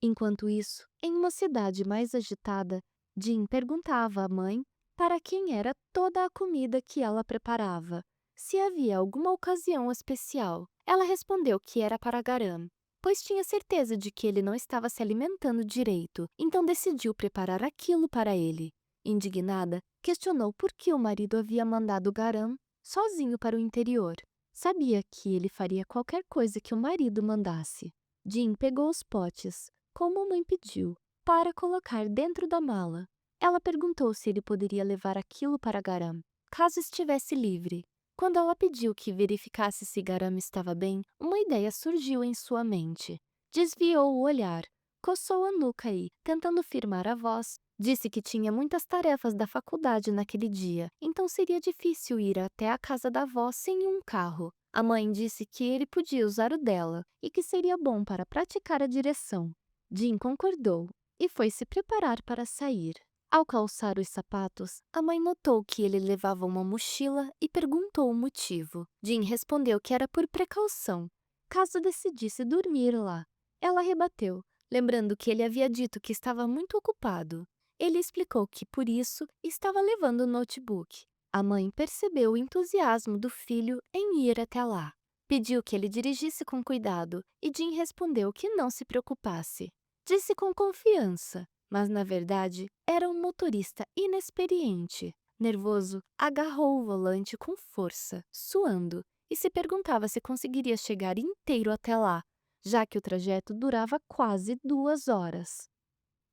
[SPEAKER 1] Enquanto isso, em uma cidade mais agitada, Jin perguntava à mãe para quem era toda a comida que ela preparava, se havia alguma ocasião especial. Ela respondeu que era para Garam, pois tinha certeza de que ele não estava se alimentando direito, então decidiu preparar aquilo para ele. Indignada, questionou por que o marido havia mandado Garam sozinho para o interior. Sabia que ele faria qualquer coisa que o marido mandasse. Jin pegou os potes, como a mãe pediu, para colocar dentro da mala. Ela perguntou se ele poderia levar aquilo para Garam, caso estivesse livre. Quando ela pediu que verificasse se Garam estava bem, uma ideia surgiu em sua mente. Desviou o olhar, coçou a nuca e, tentando firmar a voz, disse que tinha muitas tarefas da faculdade naquele dia, então seria difícil ir até a casa da avó sem um carro. A mãe disse que ele podia usar o dela e que seria bom para praticar a direção. Jin concordou e foi se preparar para sair. Ao calçar os sapatos, a mãe notou que ele levava uma mochila e perguntou o motivo. Jin respondeu que era por precaução, caso decidisse dormir lá. Ela rebateu, lembrando que ele havia dito que estava muito ocupado. Ele explicou que, por isso, estava levando o notebook. A mãe percebeu o entusiasmo do filho em ir até lá. Pediu que ele dirigisse com cuidado e Jin respondeu que não se preocupasse. Disse com confiança, mas na verdade era um motorista inexperiente. Nervoso, agarrou o volante com força, suando, e se perguntava se conseguiria chegar inteiro até lá, já que o trajeto durava quase 2 horas.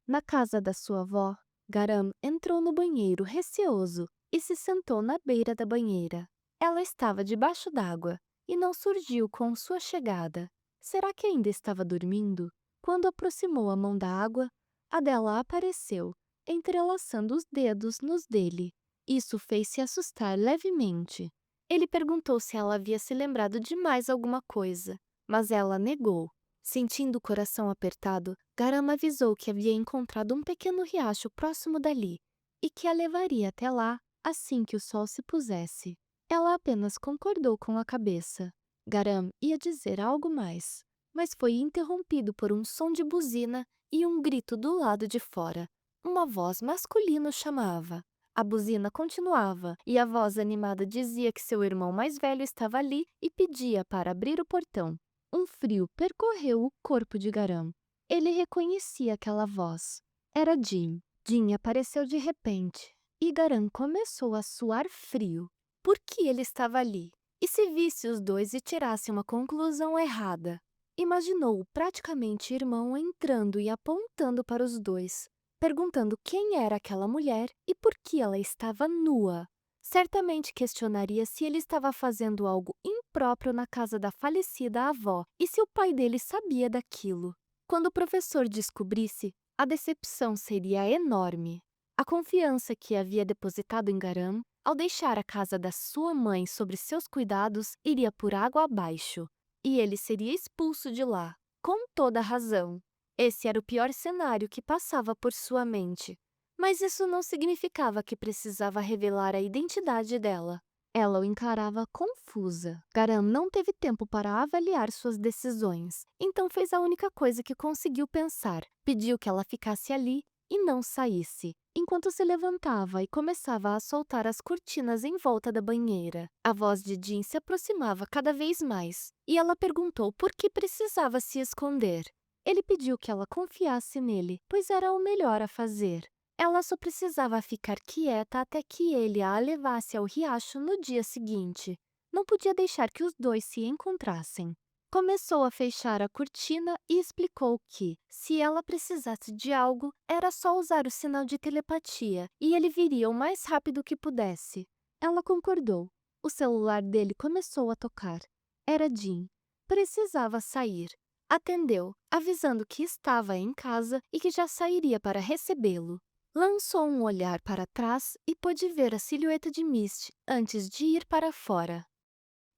[SPEAKER 1] Na casa da sua avó, Garam entrou no banheiro receoso e se sentou na beira da banheira. Ela estava debaixo d'água e não surgiu com sua chegada. Será que ainda estava dormindo? Quando aproximou a mão da água, a dela apareceu, entrelaçando os dedos nos dele. Isso fez se assustar levemente. Ele perguntou se ela havia se lembrado de mais alguma coisa, mas ela negou. Sentindo o coração apertado, Garam avisou que havia encontrado um pequeno riacho próximo dali e que a levaria até lá assim que o sol se pusesse. Ela apenas concordou com a cabeça. Garam ia dizer algo mais, mas foi interrompido por um som de buzina e um grito do lado de fora. Uma voz masculina o chamava. A buzina continuava e a voz animada dizia que seu irmão mais velho estava ali e pedia para abrir o portão. Um frio percorreu o corpo de Garam. Ele reconhecia aquela voz. Era Jim. Jim apareceu de repente e Garam começou a suar frio. Por que ele estava ali? E se visse os dois e tirasse uma conclusão errada? Imaginou o praticamente irmão entrando e apontando para os dois, perguntando quem era aquela mulher e por que ela estava nua. Certamente questionaria se ele estava fazendo algo impróprio na casa da falecida avó e se o pai dele sabia daquilo. Quando o professor descobrisse, a decepção seria enorme. A confiança que havia depositado em Garam, ao deixar a casa da sua mãe sob seus cuidados, iria por água abaixo, e ele seria expulso de lá, com toda a razão. Esse era o pior cenário que passava por sua mente. Mas isso não significava que precisava revelar a identidade dela. Ela o encarava confusa. Garam não teve tempo para avaliar suas decisões, então fez a única coisa que conseguiu pensar. Pediu que ela ficasse ali e não saísse, enquanto se levantava e começava a soltar as cortinas em volta da banheira. A voz de Jim se aproximava cada vez mais, e ela perguntou por que precisava se esconder. Ele pediu que ela confiasse nele, pois era o melhor a fazer. Ela só precisava ficar quieta até que ele a levasse ao riacho no dia seguinte. Não podia deixar que os dois se encontrassem. Começou a fechar a cortina e explicou que, se ela precisasse de algo, era só usar o sinal de telepatia e ele viria o mais rápido que pudesse. Ela concordou. O celular dele começou a tocar. Era Jim. Precisava sair. Atendeu, avisando que estava em casa e que já sairia para recebê-lo. Lançou um olhar para trás e pôde ver a silhueta de Misty antes de ir para fora.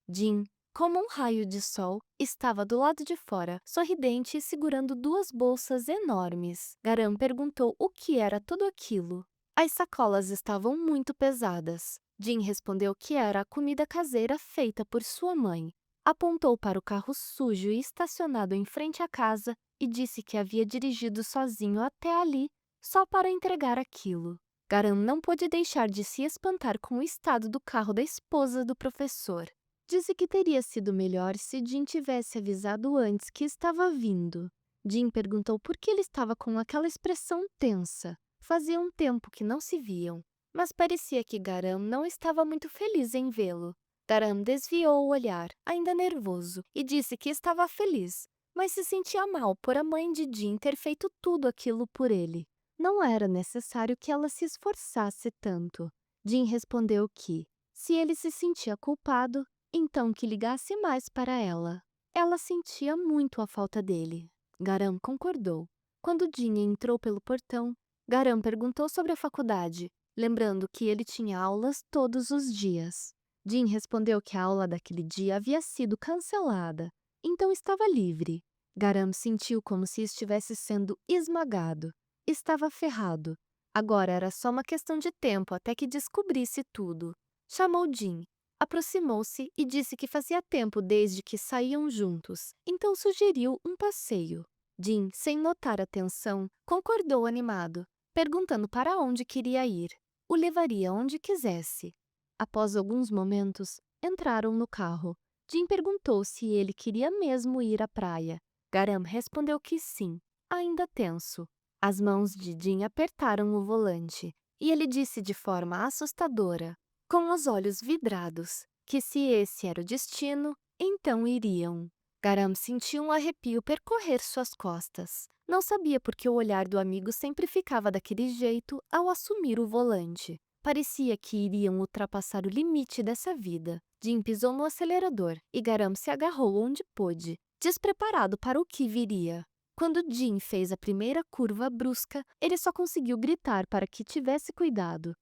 [SPEAKER 1] Jim, como um raio de sol, estava do lado de fora, sorridente e segurando duas bolsas enormes. Garam perguntou o que era tudo aquilo. As sacolas estavam muito pesadas. Jim respondeu que era a comida caseira feita por sua mãe. Apontou para o carro sujo e estacionado em frente à casa e disse que havia dirigido sozinho até ali só para entregar aquilo. Garam não pôde deixar de se espantar com o estado do carro da esposa do professor. Disse que teria sido melhor se Jim tivesse avisado antes que estava vindo. Jim perguntou por que ele estava com aquela expressão tensa. Fazia um tempo que não se viam, mas parecia que Garam não estava muito feliz em vê-lo. Garam desviou o olhar, ainda nervoso, e disse que estava feliz, mas se sentia mal por a mãe de Jim ter feito tudo aquilo por ele. Não era necessário que ela se esforçasse tanto. Jim respondeu que, se ele se sentia culpado, então que ligasse mais para ela. Ela sentia muito a falta dele. Garam concordou. Quando Jim entrou pelo portão, Garam perguntou sobre a faculdade, lembrando que ele tinha aulas todos os dias. Jim respondeu que a aula daquele dia havia sido cancelada, então estava livre. Garam sentiu como se estivesse sendo esmagado. Estava ferrado. Agora era só uma questão de tempo até que descobrisse tudo. Chamou Jim, aproximou-se e disse que fazia tempo desde que saíam juntos, então sugeriu um passeio. Jim, sem notar a tensão, concordou animado, perguntando para onde queria ir. O levaria onde quisesse. Após alguns momentos, entraram no carro. Jim perguntou se ele queria mesmo ir à praia. Garam respondeu que sim, ainda tenso. As mãos de Jim apertaram o volante, e ele disse de forma assustadora, com os olhos vidrados, que se esse era o destino, então iriam. Garam sentiu um arrepio percorrer suas costas. Não sabia por que o olhar do amigo sempre ficava daquele jeito ao assumir o volante. Parecia que iriam ultrapassar o limite dessa vida. Jim pisou no acelerador e Garam se agarrou onde pôde, despreparado para o que viria. Quando Jim fez a primeira curva brusca, ele só conseguiu gritar para que tivesse cuidado.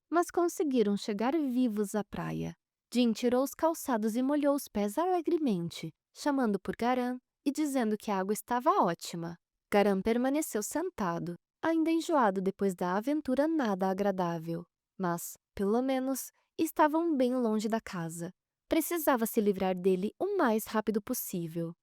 [SPEAKER 1] Mas conseguiram chegar vivos à praia. Jim tirou os calçados e molhou os pés alegremente, chamando por Garam e dizendo que a água estava ótima. Garam permaneceu sentado, ainda enjoado depois da aventura nada agradável. Mas, pelo menos, estavam bem longe da casa. Precisava se livrar dele o mais rápido possível.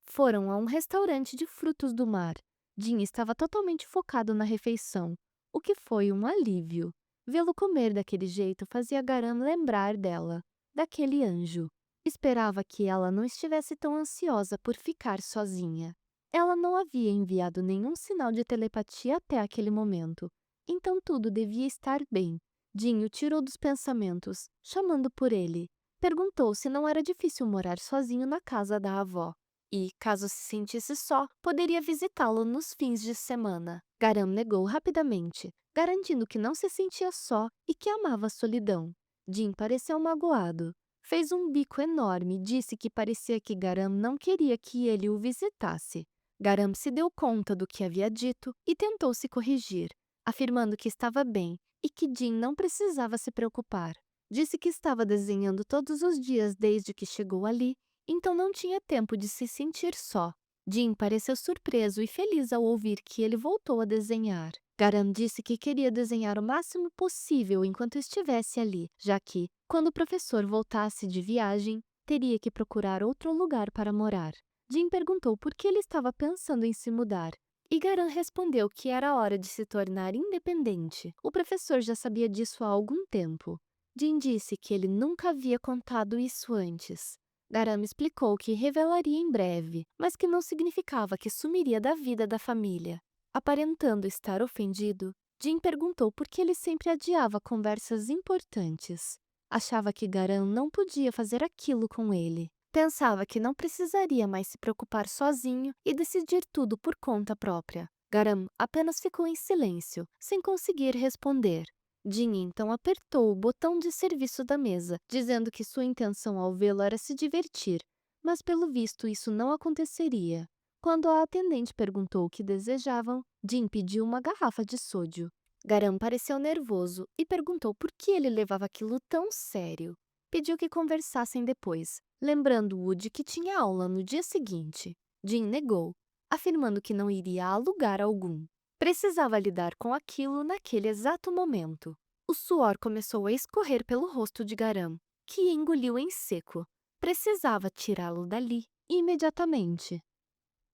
[SPEAKER 1] Foram a um restaurante de frutos do mar. Jim estava totalmente focado na refeição, o que foi um alívio. Vê-lo comer daquele jeito fazia Garam lembrar dela, daquele anjo. Esperava que ela não estivesse tão ansiosa por ficar sozinha. Ela não havia enviado nenhum sinal de telepatia até aquele momento, então tudo devia estar bem. Jim o tirou dos pensamentos, chamando por ele. Perguntou se não era difícil morar sozinho na casa da avó. E, caso se sentisse só, poderia visitá-lo nos fins de semana. Garam negou rapidamente, garantindo que não se sentia só e que amava a solidão. Jim pareceu magoado. Fez um bico enorme e disse que parecia que Garam não queria que ele o visitasse. Garam se deu conta do que havia dito e tentou se corrigir, afirmando que estava bem e que Jim não precisava se preocupar. Disse que estava desenhando todos os dias desde que chegou ali, então não tinha tempo de se sentir só. Jim pareceu surpreso e feliz ao ouvir que ele voltou a desenhar. Garam disse que queria desenhar o máximo possível enquanto estivesse ali, já que, quando o professor voltasse de viagem, teria que procurar outro lugar para morar. Jim perguntou por que ele estava pensando em se mudar, e Garam respondeu que era hora de se tornar independente. O professor já sabia disso há algum tempo. Jim disse que ele nunca havia contado isso antes. Garam explicou que revelaria em breve, mas que não significava que sumiria da vida da família. Aparentando estar ofendido, Jim perguntou por que ele sempre adiava conversas importantes. Achava que Garam não podia fazer aquilo com ele. Pensava que não precisaria mais se preocupar sozinho e decidir tudo por conta própria. Garam apenas ficou em silêncio, sem conseguir responder. Jim então apertou o botão de serviço da mesa, dizendo que sua intenção ao vê-lo era se divertir, mas pelo visto isso não aconteceria. Quando a atendente perguntou o que desejavam, Jim pediu uma garrafa de sódio. Garam pareceu nervoso e perguntou por que ele levava aquilo tão sério. Pediu que conversassem depois, lembrando-o de que tinha aula no dia seguinte. Jim negou, afirmando que não iria a lugar algum. Precisava lidar com aquilo naquele exato momento. O suor começou a escorrer pelo rosto de Garam, que engoliu em seco. Precisava tirá-lo dali imediatamente.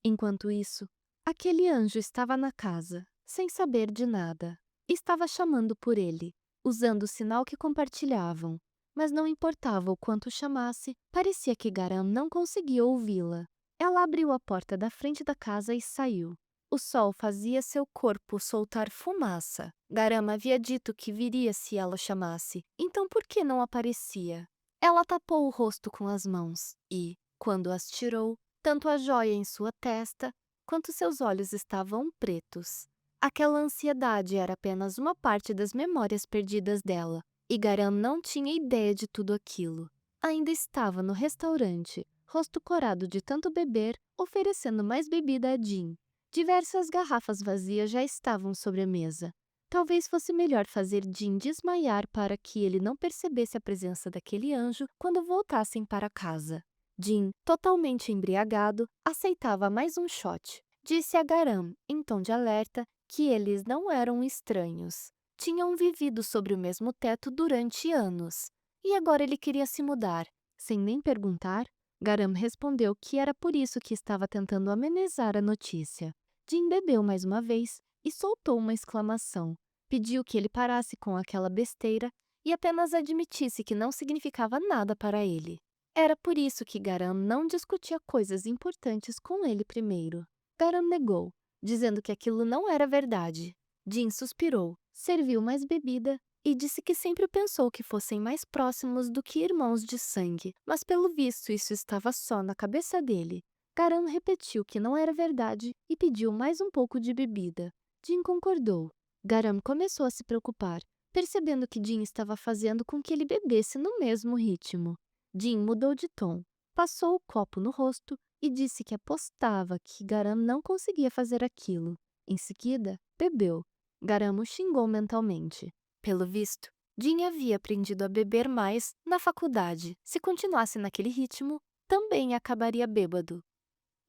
[SPEAKER 1] Enquanto isso, aquele anjo estava na casa, sem saber de nada. Estava chamando por ele, usando o sinal que compartilhavam. Mas não importava o quanto chamasse, parecia que Garam não conseguia ouvi-la. Ela abriu a porta da frente da casa e saiu. O sol fazia seu corpo soltar fumaça. Garam havia dito que viria se ela chamasse, então por que não aparecia? Ela tapou o rosto com as mãos e, quando as tirou, tanto a joia em sua testa quanto seus olhos estavam pretos. Aquela ansiedade era apenas uma parte das memórias perdidas dela, e Garam não tinha ideia de tudo aquilo. Ainda estava no restaurante, rosto corado de tanto beber, oferecendo mais bebida a Jim. Diversas garrafas vazias já estavam sobre a mesa. Talvez fosse melhor fazer Jim desmaiar para que ele não percebesse a presença daquele anjo quando voltassem para casa. Jim, totalmente embriagado, aceitava mais um shot. Disse a Garam, em tom de alerta, que eles não eram estranhos. Tinham vivido sobre o mesmo teto durante anos. E agora ele queria se mudar. Sem nem perguntar, Garam respondeu que era por isso que estava tentando amenizar a notícia. Jim bebeu mais uma vez e soltou uma exclamação. Pediu que ele parasse com aquela besteira e apenas admitisse que não significava nada para ele. Era por isso que Garam não discutia coisas importantes com ele primeiro. Garam negou, dizendo que aquilo não era verdade. Jim suspirou, serviu mais bebida e disse que sempre pensou que fossem mais próximos do que irmãos de sangue, mas pelo visto isso estava só na cabeça dele. Garam repetiu que não era verdade e pediu mais um pouco de bebida. Jim concordou. Garam começou a se preocupar, percebendo que Jin estava fazendo com que ele bebesse no mesmo ritmo. Jin mudou de tom, passou o copo no rosto e disse que apostava que Garam não conseguia fazer aquilo. Em seguida, bebeu. Garam o xingou mentalmente. Pelo visto, Jin havia aprendido a beber mais na faculdade. Se continuasse naquele ritmo, também acabaria bêbado.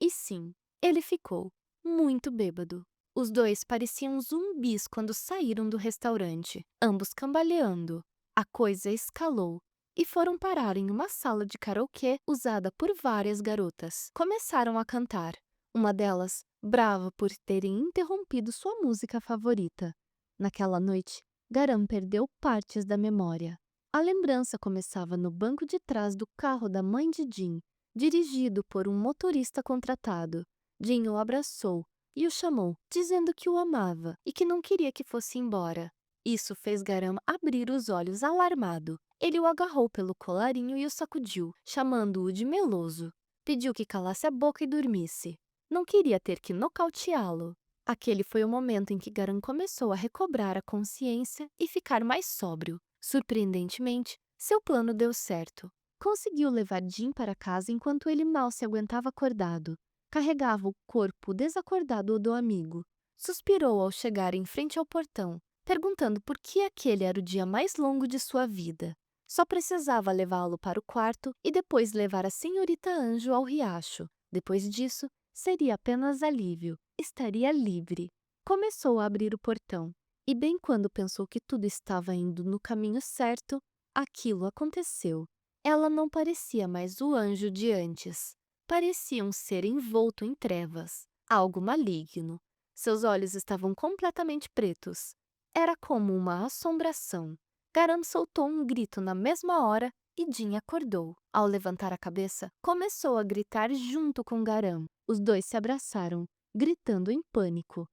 [SPEAKER 1] E sim, ele ficou muito bêbado. Os dois pareciam zumbis quando saíram do restaurante, ambos cambaleando. A coisa escalou e foram parar em uma sala de karaokê usada por várias garotas. Começaram a cantar, uma delas brava por terem interrompido sua música favorita. Naquela noite, Garam perdeu partes da memória. A lembrança começava no banco de trás do carro da mãe de Jin, dirigido por um motorista contratado. Jin o abraçou e o chamou, dizendo que o amava e que não queria que fosse embora. Isso fez Garam abrir os olhos alarmado. Ele o agarrou pelo colarinho e o sacudiu, chamando-o de meloso. Pediu que calasse a boca e dormisse. Não queria ter que nocauteá-lo. Aquele foi o momento em que Garam começou a recobrar a consciência e ficar mais sóbrio. Surpreendentemente, seu plano deu certo. Conseguiu levar Jin para casa enquanto ele mal se aguentava acordado. Carregava o corpo desacordado do amigo. Suspirou ao chegar em frente ao portão, perguntando por que aquele era o dia mais longo de sua vida. Só precisava levá-lo para o quarto e depois levar a senhorita Anjo ao riacho. Depois disso, seria apenas alívio. Estaria livre. Começou a abrir o portão. E bem quando pensou que tudo estava indo no caminho certo, aquilo aconteceu. Ela não parecia mais o anjo de antes. Parecia um ser envolto em trevas, algo maligno. Seus olhos estavam completamente pretos. Era como uma assombração. Garam soltou um grito na mesma hora e Jin acordou. Ao levantar a cabeça, começou a gritar junto com Garam. Os dois se abraçaram, gritando em pânico.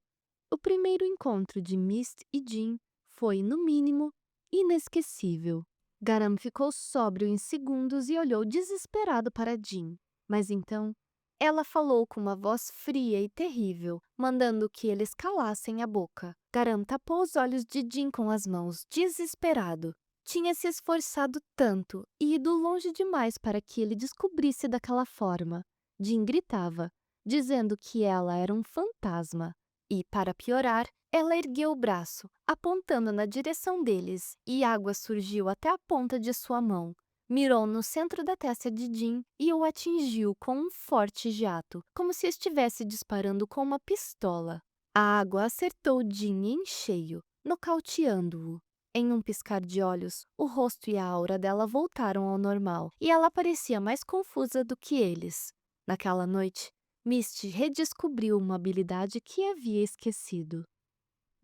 [SPEAKER 1] O primeiro encontro de Mist e Jin foi, no mínimo, inesquecível. Garam ficou sóbrio em segundos e olhou desesperado para Jin. Mas então, ela falou com uma voz fria e terrível, mandando que eles calassem a boca. Garam tapou os olhos de Jin com as mãos, desesperado. Tinha se esforçado tanto e ido longe demais para que ele descobrisse daquela forma. Jin gritava, dizendo que ela era um fantasma. E, para piorar, ela ergueu o braço, apontando na direção deles, e água surgiu até a ponta de sua mão. Mirou no centro da testa de Jin e o atingiu com um forte jato, como se estivesse disparando com uma pistola. A água acertou Jin em cheio, nocauteando-o. Em um piscar de olhos, o rosto e a aura dela voltaram ao normal, e ela parecia mais confusa do que eles. Naquela noite, Misty redescobriu uma habilidade que havia esquecido.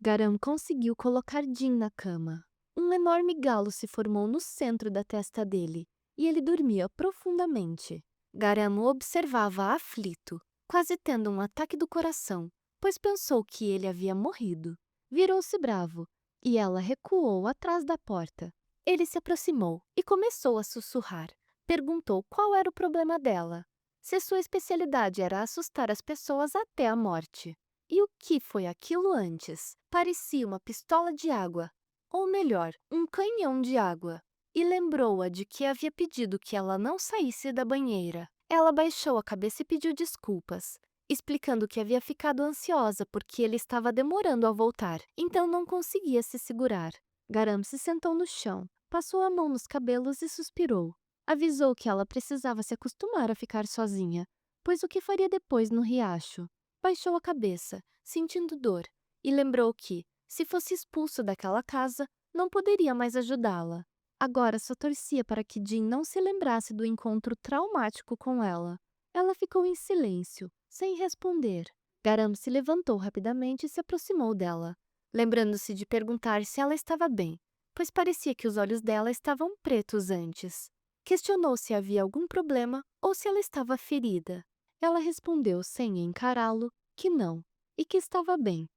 [SPEAKER 1] Garam conseguiu colocar Jin na cama. Um enorme galo se formou no centro da testa dele, e ele dormia profundamente. Garam o observava aflito, quase tendo um ataque do coração, pois pensou que ele havia morrido. Virou-se bravo, e ela recuou atrás da porta. Ele se aproximou e começou a sussurrar. Perguntou qual era o problema dela. Se sua especialidade era assustar as pessoas até a morte. E o que foi aquilo antes? Parecia uma pistola de água, ou melhor, um canhão de água. E lembrou-a de que havia pedido que ela não saísse da banheira. Ela baixou a cabeça e pediu desculpas, explicando que havia ficado ansiosa porque ele estava demorando a voltar, então não conseguia se segurar. Garam se sentou no chão, passou a mão nos cabelos e suspirou. Avisou que ela precisava se acostumar a ficar sozinha, pois o que faria depois no riacho? Baixou a cabeça, sentindo dor, e lembrou que, se fosse expulso daquela casa, não poderia mais ajudá-la. Agora só torcia para que Jin não se lembrasse do encontro traumático com ela. Ela ficou em silêncio, sem responder. Garam se levantou rapidamente e se aproximou dela, lembrando-se de perguntar se ela estava bem, pois parecia que os olhos dela estavam pretos antes. Questionou se havia algum problema ou se ela estava ferida. Ela respondeu sem encará-lo que não, e que estava bem.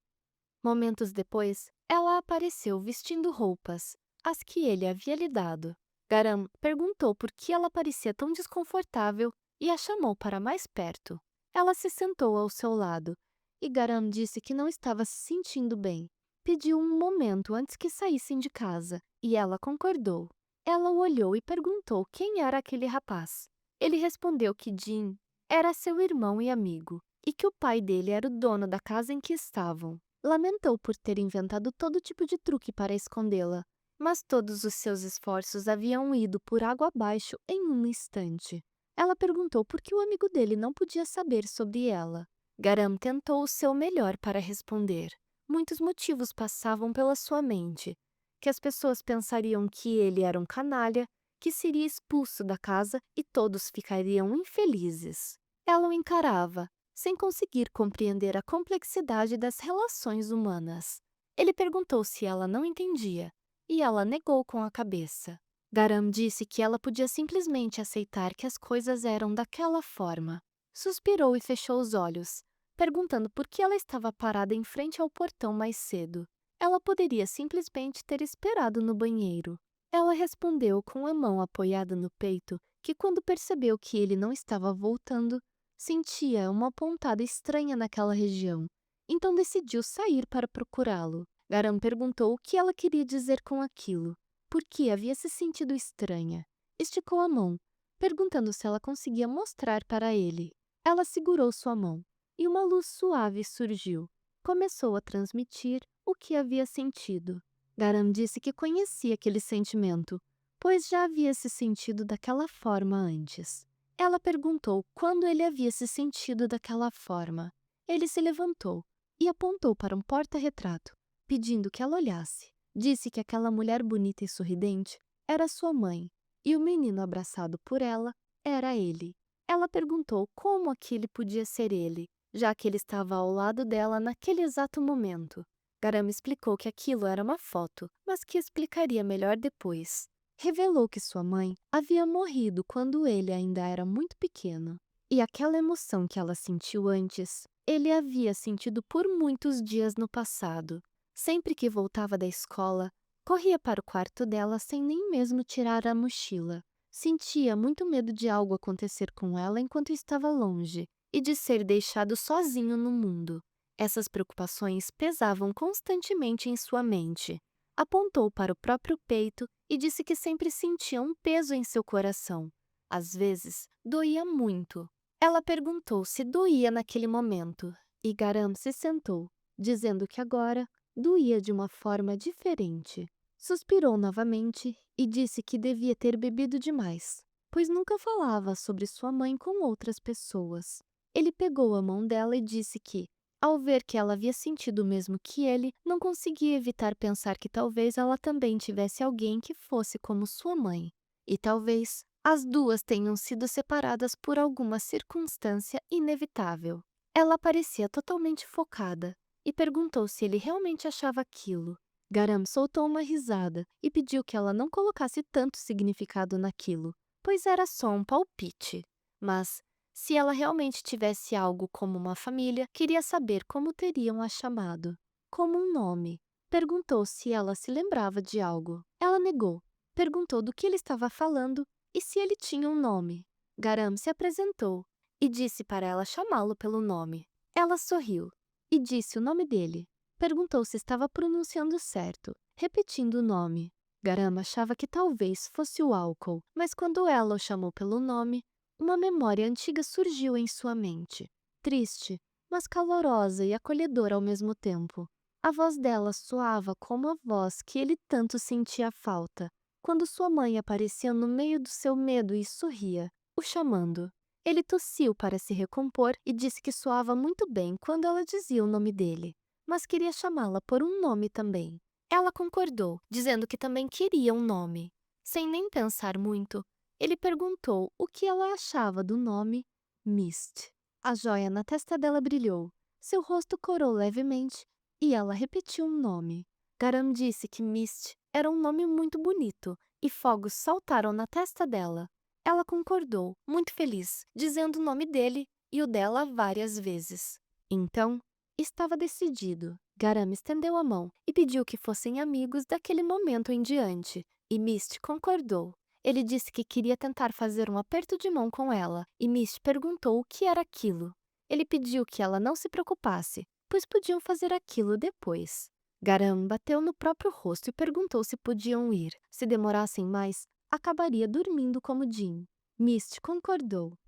[SPEAKER 1] Momentos depois, ela apareceu vestindo roupas, as que ele havia lhe dado. Garam perguntou por que ela parecia tão desconfortável e a chamou para mais perto. Ela se sentou ao seu lado, e Garam disse que não estava se sentindo bem. pediu um momento antes que saíssem de casa, e ela concordou. Ela o olhou e perguntou quem era aquele rapaz. Ele respondeu que Jim era seu irmão e amigo, e que o pai dele era o dono da casa em que estavam. Lamentou por ter inventado todo tipo de truque para escondê-la, mas todos os seus esforços haviam ido por água abaixo em um instante. Ela perguntou por que o amigo dele não podia saber sobre ela. Garam tentou o seu melhor para responder. Muitos motivos passavam pela sua mente. Que as pessoas pensariam que ele era um canalha, que seria expulso da casa e todos ficariam infelizes. Ela o encarava, sem conseguir compreender a complexidade das relações humanas. Ele perguntou se ela não entendia, e ela negou com a cabeça. Garam disse que ela podia simplesmente aceitar que as coisas eram daquela forma. Suspirou e fechou os olhos, perguntando por que ela estava parada em frente ao portão mais cedo. Ela poderia simplesmente ter esperado no banheiro. Ela respondeu com a mão apoiada no peito que quando percebeu que ele não estava voltando, sentia uma pontada estranha naquela região. Então decidiu sair para procurá-lo. Garam perguntou o que ela queria dizer com aquilo. Por que havia se sentido estranha? Esticou a mão, perguntando se ela conseguia mostrar para ele. Ela segurou sua mão, e uma luz suave surgiu. Começou a transmitir o que havia sentido. Garam disse que conhecia aquele sentimento, pois já havia se sentido daquela forma antes. Ela perguntou quando ele havia se sentido daquela forma. Ele se levantou e apontou para um porta-retrato, pedindo que ela olhasse. Disse que aquela mulher bonita e sorridente era sua mãe, e o menino abraçado por ela era ele. Ela perguntou como aquele podia ser ele, já que ele estava ao lado dela naquele exato momento. Garam explicou que aquilo era uma foto, mas que explicaria melhor depois. Revelou que sua mãe havia morrido quando ele ainda era muito pequeno, e aquela emoção que ela sentiu antes, ele havia sentido por muitos dias no passado. Sempre que voltava da escola, corria para o quarto dela sem nem mesmo tirar a mochila. Sentia muito medo de algo acontecer com ela enquanto estava longe e de ser deixado sozinho no mundo. Essas preocupações pesavam constantemente em sua mente. Apontou para o próprio peito e disse que sempre sentia um peso em seu coração. Às vezes, doía muito. Ela perguntou se doía naquele momento, e Garam se sentou, dizendo que agora doía de uma forma diferente. Suspirou novamente e disse que devia ter bebido demais, pois nunca falava sobre sua mãe com outras pessoas. Ele pegou a mão dela e disse que, ao ver que ela havia sentido o mesmo que ele, não conseguia evitar pensar que talvez ela também tivesse alguém que fosse como sua mãe. E talvez as duas tenham sido separadas por alguma circunstância inevitável. Ela parecia totalmente focada e perguntou se ele realmente achava aquilo. Garam soltou uma risada e pediu que ela não colocasse tanto significado naquilo, pois era só um palpite. Mas, se ela realmente tivesse algo como uma família, queria saber como teriam a chamado. Como um nome. Perguntou se ela se lembrava de algo. Ela negou. Perguntou do que ele estava falando e se ele tinha um nome. Garam se apresentou e disse para ela chamá-lo pelo nome. Ela sorriu e disse o nome dele. Perguntou se estava pronunciando certo, repetindo o nome. Garam achava que talvez fosse o álcool, mas quando ela o chamou pelo nome, uma memória antiga surgiu em sua mente. Triste, mas calorosa e acolhedora ao mesmo tempo. A voz dela soava como a voz que ele tanto sentia falta, quando sua mãe aparecia no meio do seu medo e sorria, o chamando. Ele tossiu para se recompor e disse que soava muito bem quando ela dizia o nome dele, mas queria chamá-la por um nome também. Ela concordou, dizendo que também queria um nome. Sem nem pensar muito, ele perguntou o que ela achava do nome Mist. A joia na testa dela brilhou, seu rosto corou levemente e ela repetiu um nome. Garam disse que Mist era um nome muito bonito e fogos saltaram na testa dela. Ela concordou, muito feliz, dizendo o nome dele e o dela várias vezes. Então, estava decidido. Garam estendeu a mão e pediu que fossem amigos daquele momento em diante, e Mist concordou. Ele disse que queria tentar fazer um aperto de mão com ela, e Mist perguntou o que era aquilo. Ele pediu que ela não se preocupasse, pois podiam fazer aquilo depois. Garam bateu no próprio rosto e perguntou se podiam ir. Se demorassem mais, acabaria dormindo como Jin. Misty concordou.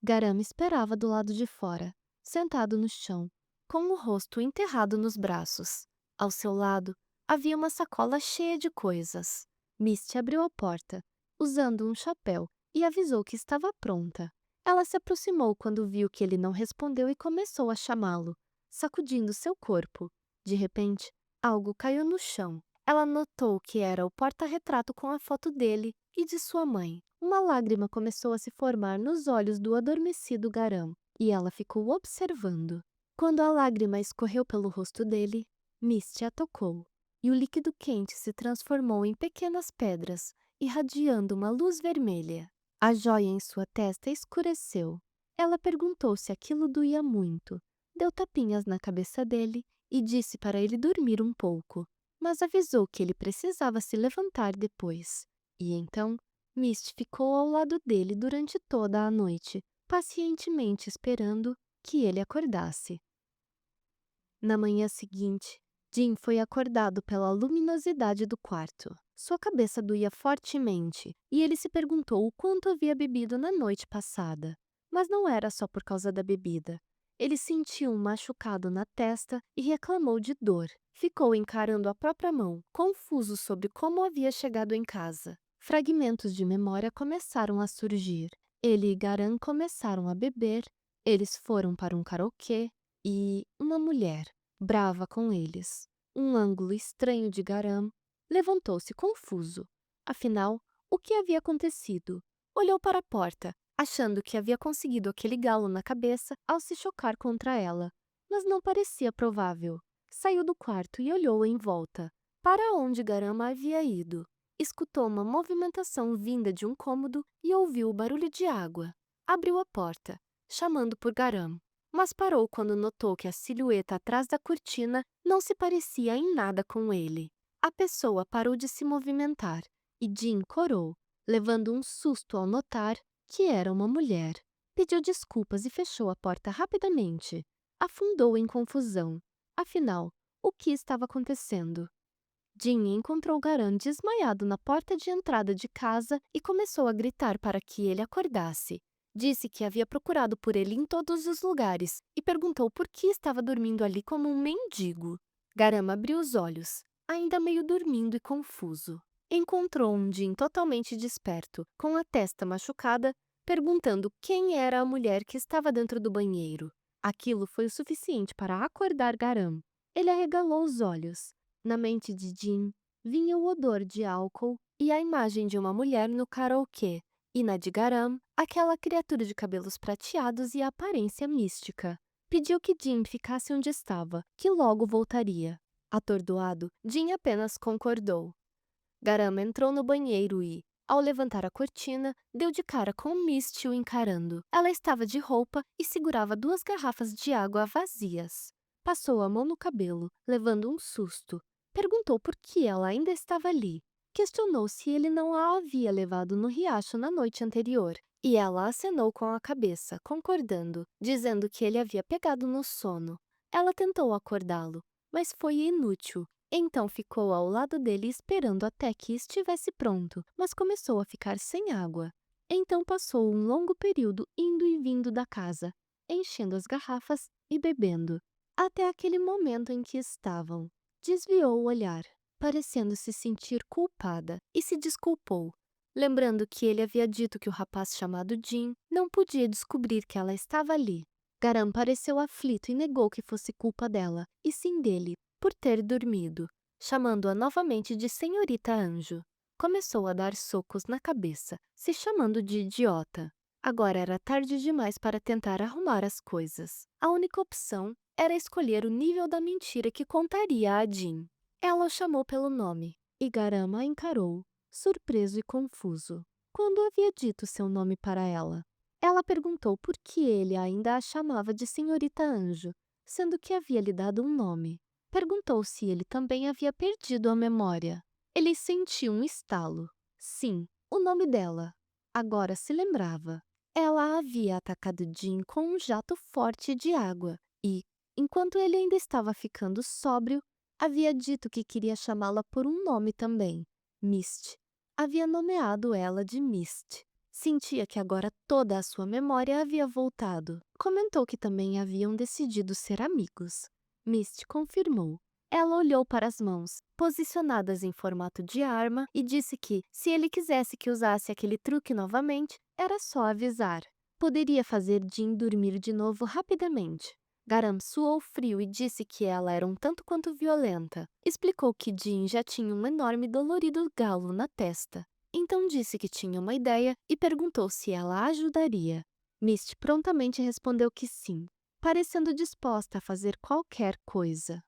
[SPEAKER 1] Garam esperava do lado de fora, sentado no chão, com o rosto enterrado nos braços. Ao seu lado, havia uma sacola cheia de coisas. Misty abriu a porta, usando um chapéu, e avisou que estava pronta. Ela se aproximou quando viu que ele não respondeu e começou a chamá-lo, sacudindo seu corpo. De repente, algo caiu no chão. Ela notou que era o porta-retrato com a foto dele e de sua mãe. Uma lágrima começou a se formar nos olhos do adormecido Garam, e ela ficou observando. Quando a lágrima escorreu pelo rosto dele, Misty a tocou, e o líquido quente se transformou em pequenas pedras, irradiando uma luz vermelha. A joia em sua testa escureceu. Ela perguntou se aquilo doía muito, deu tapinhas na cabeça dele e disse para ele dormir um pouco, mas avisou que ele precisava se levantar depois. E então, Misty ficou ao lado dele durante toda a noite, pacientemente esperando que ele acordasse. Na manhã seguinte, Jin foi acordado pela luminosidade do quarto. Sua cabeça doía fortemente e ele se perguntou o quanto havia bebido na noite passada. Mas não era só por causa da bebida. Ele sentiu um machucado na testa e reclamou de dor. Ficou encarando a própria mão, confuso sobre como havia chegado em casa. Fragmentos de memória começaram a surgir. Ele e Garan começaram a beber, eles foram para um karaokê e uma mulher, brava com eles. Um ângulo estranho de Garam levantou-se confuso. Afinal, o que havia acontecido? Olhou para a porta, achando que havia conseguido aquele galo na cabeça ao se chocar contra ela, mas não parecia provável. Saiu do quarto e olhou em volta, para onde Garama havia ido. Escutou uma movimentação vinda de um cômodo e ouviu o barulho de água. Abriu a porta, chamando por Garam, mas parou quando notou que a silhueta atrás da cortina não se parecia em nada com ele. A pessoa parou de se movimentar e Jin corou, levando um susto ao notar que era uma mulher. Pediu desculpas e fechou a porta rapidamente. Afundou em confusão. Afinal, o que estava acontecendo? Jin encontrou Garan desmaiado na porta de entrada de casa e começou a gritar para que ele acordasse. Disse que havia procurado por ele em todos os lugares e perguntou por que estava dormindo ali como um mendigo. Garan abriu os olhos, ainda meio dormindo e confuso. Encontrou um Jin totalmente desperto, com a testa machucada, perguntando quem era a mulher que estava dentro do banheiro. Aquilo foi o suficiente para acordar Garan. Ele arregalou os olhos. Na mente de Jin, vinha o odor de álcool e a imagem de uma mulher no karaokê, e na de Garam, aquela criatura de cabelos prateados e aparência mística. Pediu que Jin ficasse onde estava, que logo voltaria. Atordoado, Jin apenas concordou. Garam entrou no banheiro e, ao levantar a cortina, deu de cara com Misty o encarando. Ela estava de roupa e segurava 2 garrafas de água vazias. Passou a mão no cabelo, levando um susto. Perguntou por que ela ainda estava ali. Questionou se ele não a havia levado no riacho na noite anterior. E ela acenou com a cabeça, concordando, dizendo que ele havia pegado no sono. Ela tentou acordá-lo, mas foi inútil. Então ficou ao lado dele esperando até que estivesse pronto, mas começou a ficar sem água. Então passou um longo período indo e vindo da casa, enchendo as garrafas e bebendo, até aquele momento em que estavam. Desviou o olhar, parecendo se sentir culpada, e se desculpou, lembrando que ele havia dito que o rapaz chamado Jin não podia descobrir que ela estava ali. Garam pareceu aflito e negou que fosse culpa dela, e sim dele, por ter dormido, chamando-a novamente de Senhorita Anjo. Começou a dar socos na cabeça, se chamando de idiota. Agora era tarde demais para tentar arrumar as coisas. A única opção era escolher o nível da mentira que contaria a Jin. Ela o chamou pelo nome, e Garam a encarou, surpreso e confuso, quando havia dito seu nome para ela. Ela perguntou por que ele ainda a chamava de Senhorita Anjo, sendo que havia lhe dado um nome. Perguntou se ele também havia perdido a memória. Ele sentiu um estalo. Sim, o nome dela. Agora se lembrava. Ela havia atacado Jin com um jato forte de água e, enquanto ele ainda estava ficando sóbrio, Havia dito que queria chamá-la por um nome também, Mist. Havia nomeado ela de Mist. Sentia que agora toda a sua memória havia voltado. Comentou que também haviam decidido ser amigos. Mist confirmou. Ela olhou para as mãos, posicionadas em formato de arma, e disse que, se ele quisesse que usasse aquele truque novamente, era só avisar. Poderia fazer Jin dormir de novo rapidamente. Garam suou frio e disse que ela era um tanto quanto violenta. Explicou que Jin já tinha um enorme dolorido galo na testa. Então disse que tinha uma ideia e perguntou se ela ajudaria. Mist prontamente respondeu que sim, parecendo disposta a fazer qualquer coisa.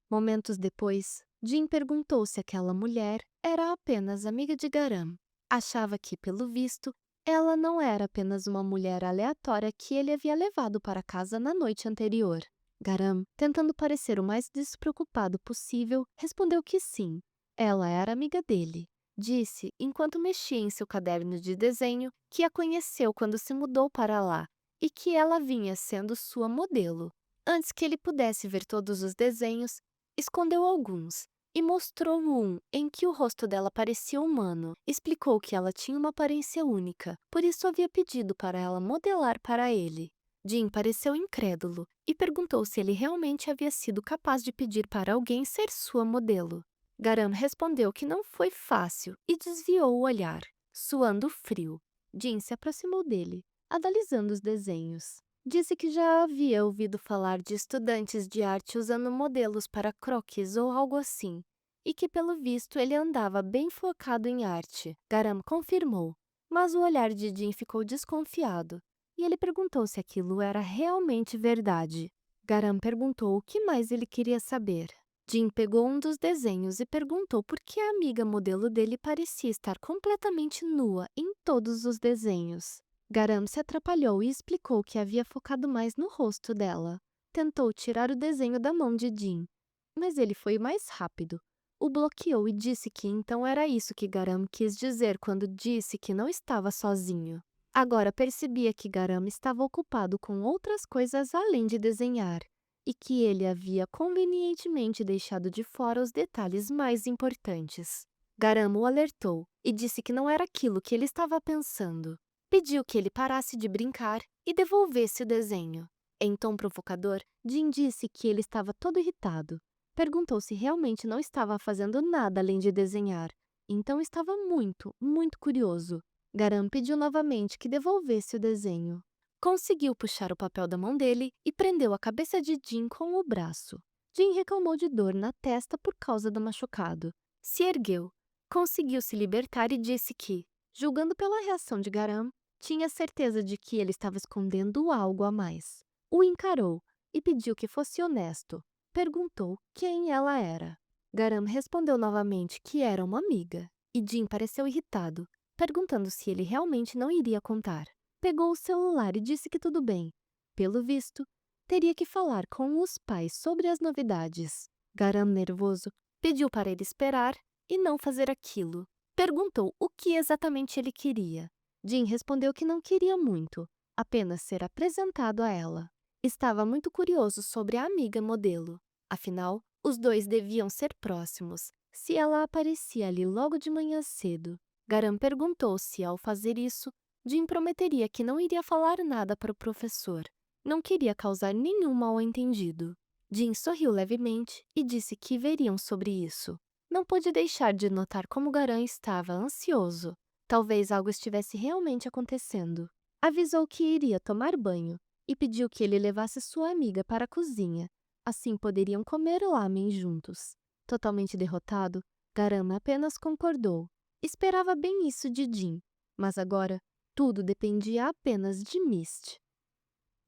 [SPEAKER 1] Momentos depois, Jin perguntou se aquela mulher era apenas amiga de Garam. Achava que, pelo visto, ela não era apenas uma mulher aleatória que ele havia levado para casa na noite anterior. Garam, tentando parecer o mais despreocupado possível, respondeu que sim, ela era amiga dele. Disse, enquanto mexia em seu caderno de desenho, que a conheceu quando se mudou para lá e que ela vinha sendo sua modelo. Antes que ele pudesse ver todos os desenhos, escondeu alguns e mostrou um em que o rosto dela parecia humano. Explicou que ela tinha uma aparência única, por isso havia pedido para ela modelar para ele. Jin pareceu incrédulo e perguntou se ele realmente havia sido capaz de pedir para alguém ser sua modelo. Garam respondeu que não foi fácil e desviou o olhar, suando frio. Jin se aproximou dele, analisando os desenhos. Disse que já havia ouvido falar de estudantes de arte usando modelos para croquis ou algo assim, e que pelo visto ele andava bem focado em arte. Garam confirmou, mas o olhar de Jin ficou desconfiado, e ele perguntou se aquilo era realmente verdade. Garam perguntou o que mais ele queria saber. Jin pegou um dos desenhos e perguntou por que a amiga modelo dele parecia estar completamente nua em todos os desenhos. Garam se atrapalhou e explicou que havia focado mais no rosto dela. Tentou tirar o desenho da mão de Jin, mas ele foi mais rápido. O bloqueou e disse que então era isso que Garam quis dizer quando disse que não estava sozinho. Agora percebia que Garam estava ocupado com outras coisas além de desenhar, e que ele havia convenientemente deixado de fora os detalhes mais importantes. Garam o alertou e disse que não era aquilo que ele estava pensando. Pediu que ele parasse de brincar e devolvesse o desenho. Em tom provocador, Jin disse que ele estava todo irritado. Perguntou se realmente não estava fazendo nada além de desenhar. Então estava muito, muito curioso. Garam pediu novamente que devolvesse o desenho. Conseguiu puxar o papel da mão dele e prendeu a cabeça de Jin com o braço. Jin reclamou de dor na testa por causa do machucado. Se ergueu, conseguiu se libertar e disse que, julgando pela reação de Garam, tinha certeza de que ele estava escondendo algo a mais. O encarou e pediu que fosse honesto. Perguntou quem ela era. Garam respondeu novamente que era uma amiga, e Jin pareceu irritado, perguntando se ele realmente não iria contar. Pegou o celular e disse que tudo bem. Pelo visto, teria que falar com os pais sobre as novidades. Garam, nervoso, pediu para ele esperar e não fazer aquilo. Perguntou o que exatamente ele queria. Jin respondeu que não queria muito, apenas ser apresentado a ela. Estava muito curioso sobre a amiga modelo. Afinal, os dois deviam ser próximos, se ela aparecia ali logo de manhã cedo. Garam perguntou se, ao fazer isso, Jin prometeria que não iria falar nada para o professor. Não queria causar nenhum mal-entendido. Jin sorriu levemente e disse que veriam sobre isso. Não pôde deixar de notar como Garam estava ansioso. Talvez algo estivesse realmente acontecendo. Avisou que iria tomar banho e pediu que ele levasse sua amiga para a cozinha. Assim poderiam comer lamen juntos. Totalmente derrotado, Garam apenas concordou. Esperava bem isso de Jin, mas agora tudo dependia apenas de Mist.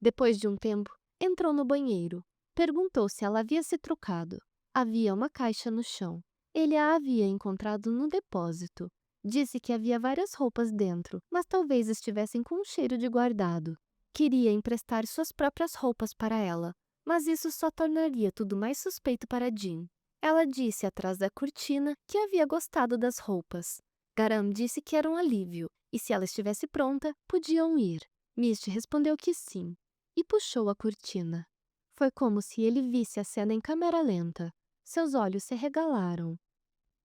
[SPEAKER 1] Depois de um tempo, entrou no banheiro. Perguntou se ela havia se trocado. Havia uma caixa no chão. Ele a havia encontrado no depósito. Disse que havia várias roupas dentro, mas talvez estivessem com um cheiro de guardado. Queria emprestar suas próprias roupas para ela, mas isso só tornaria tudo mais suspeito para Jin. Ela disse atrás da cortina que havia gostado das roupas. Garam disse que era um alívio, e se ela estivesse pronta, podiam ir. Mist respondeu que sim, e puxou a cortina. Foi como se ele visse a cena em câmera lenta. Seus olhos se regalaram.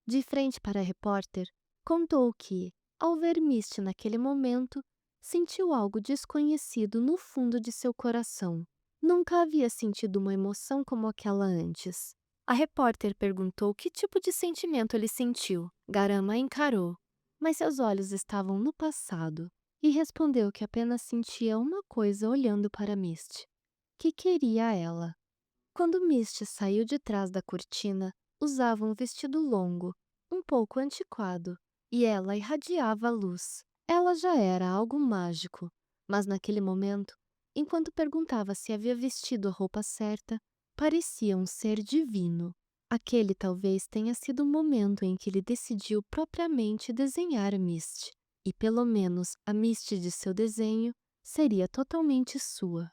[SPEAKER 1] De frente para a repórter, contou que, ao ver Misty naquele momento, sentiu algo desconhecido no fundo de seu coração. Nunca havia sentido uma emoção como aquela antes. A repórter perguntou que tipo de sentimento ele sentiu. Garam a encarou, mas seus olhos estavam no passado, e respondeu que apenas sentia uma coisa olhando para Misty, que queria ela. Quando Misty saiu de trás da cortina, usava um vestido longo, um pouco antiquado, e ela irradiava a luz. Ela já era algo mágico, mas naquele momento, enquanto perguntava se havia vestido a roupa certa, parecia um ser divino. Aquele talvez tenha sido o momento em que ele decidiu propriamente desenhar Misty, e pelo menos a Misty de seu desenho seria totalmente sua.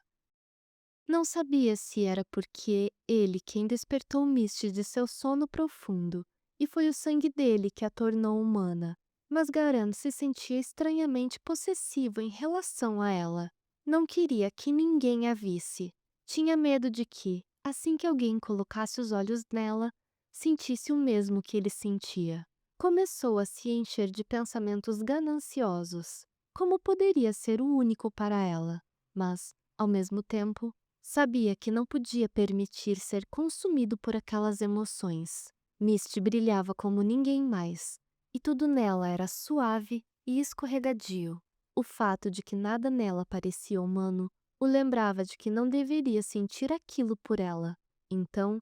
[SPEAKER 1] Não sabia se era porque ele quem despertou Misty de seu sono profundo, e foi o sangue dele que a tornou humana, mas Garan se sentia estranhamente possessivo em relação a ela. Não queria que ninguém a visse. Tinha medo de que, assim que alguém colocasse os olhos nela, sentisse o mesmo que ele sentia. Começou a se encher de pensamentos gananciosos. Como poderia ser o único para ela? Mas, ao mesmo tempo, sabia que não podia permitir ser consumido por aquelas emoções. Misty brilhava como ninguém mais, e tudo nela era suave e escorregadio. O fato de que nada nela parecia humano o lembrava de que não deveria sentir aquilo por ela. Então,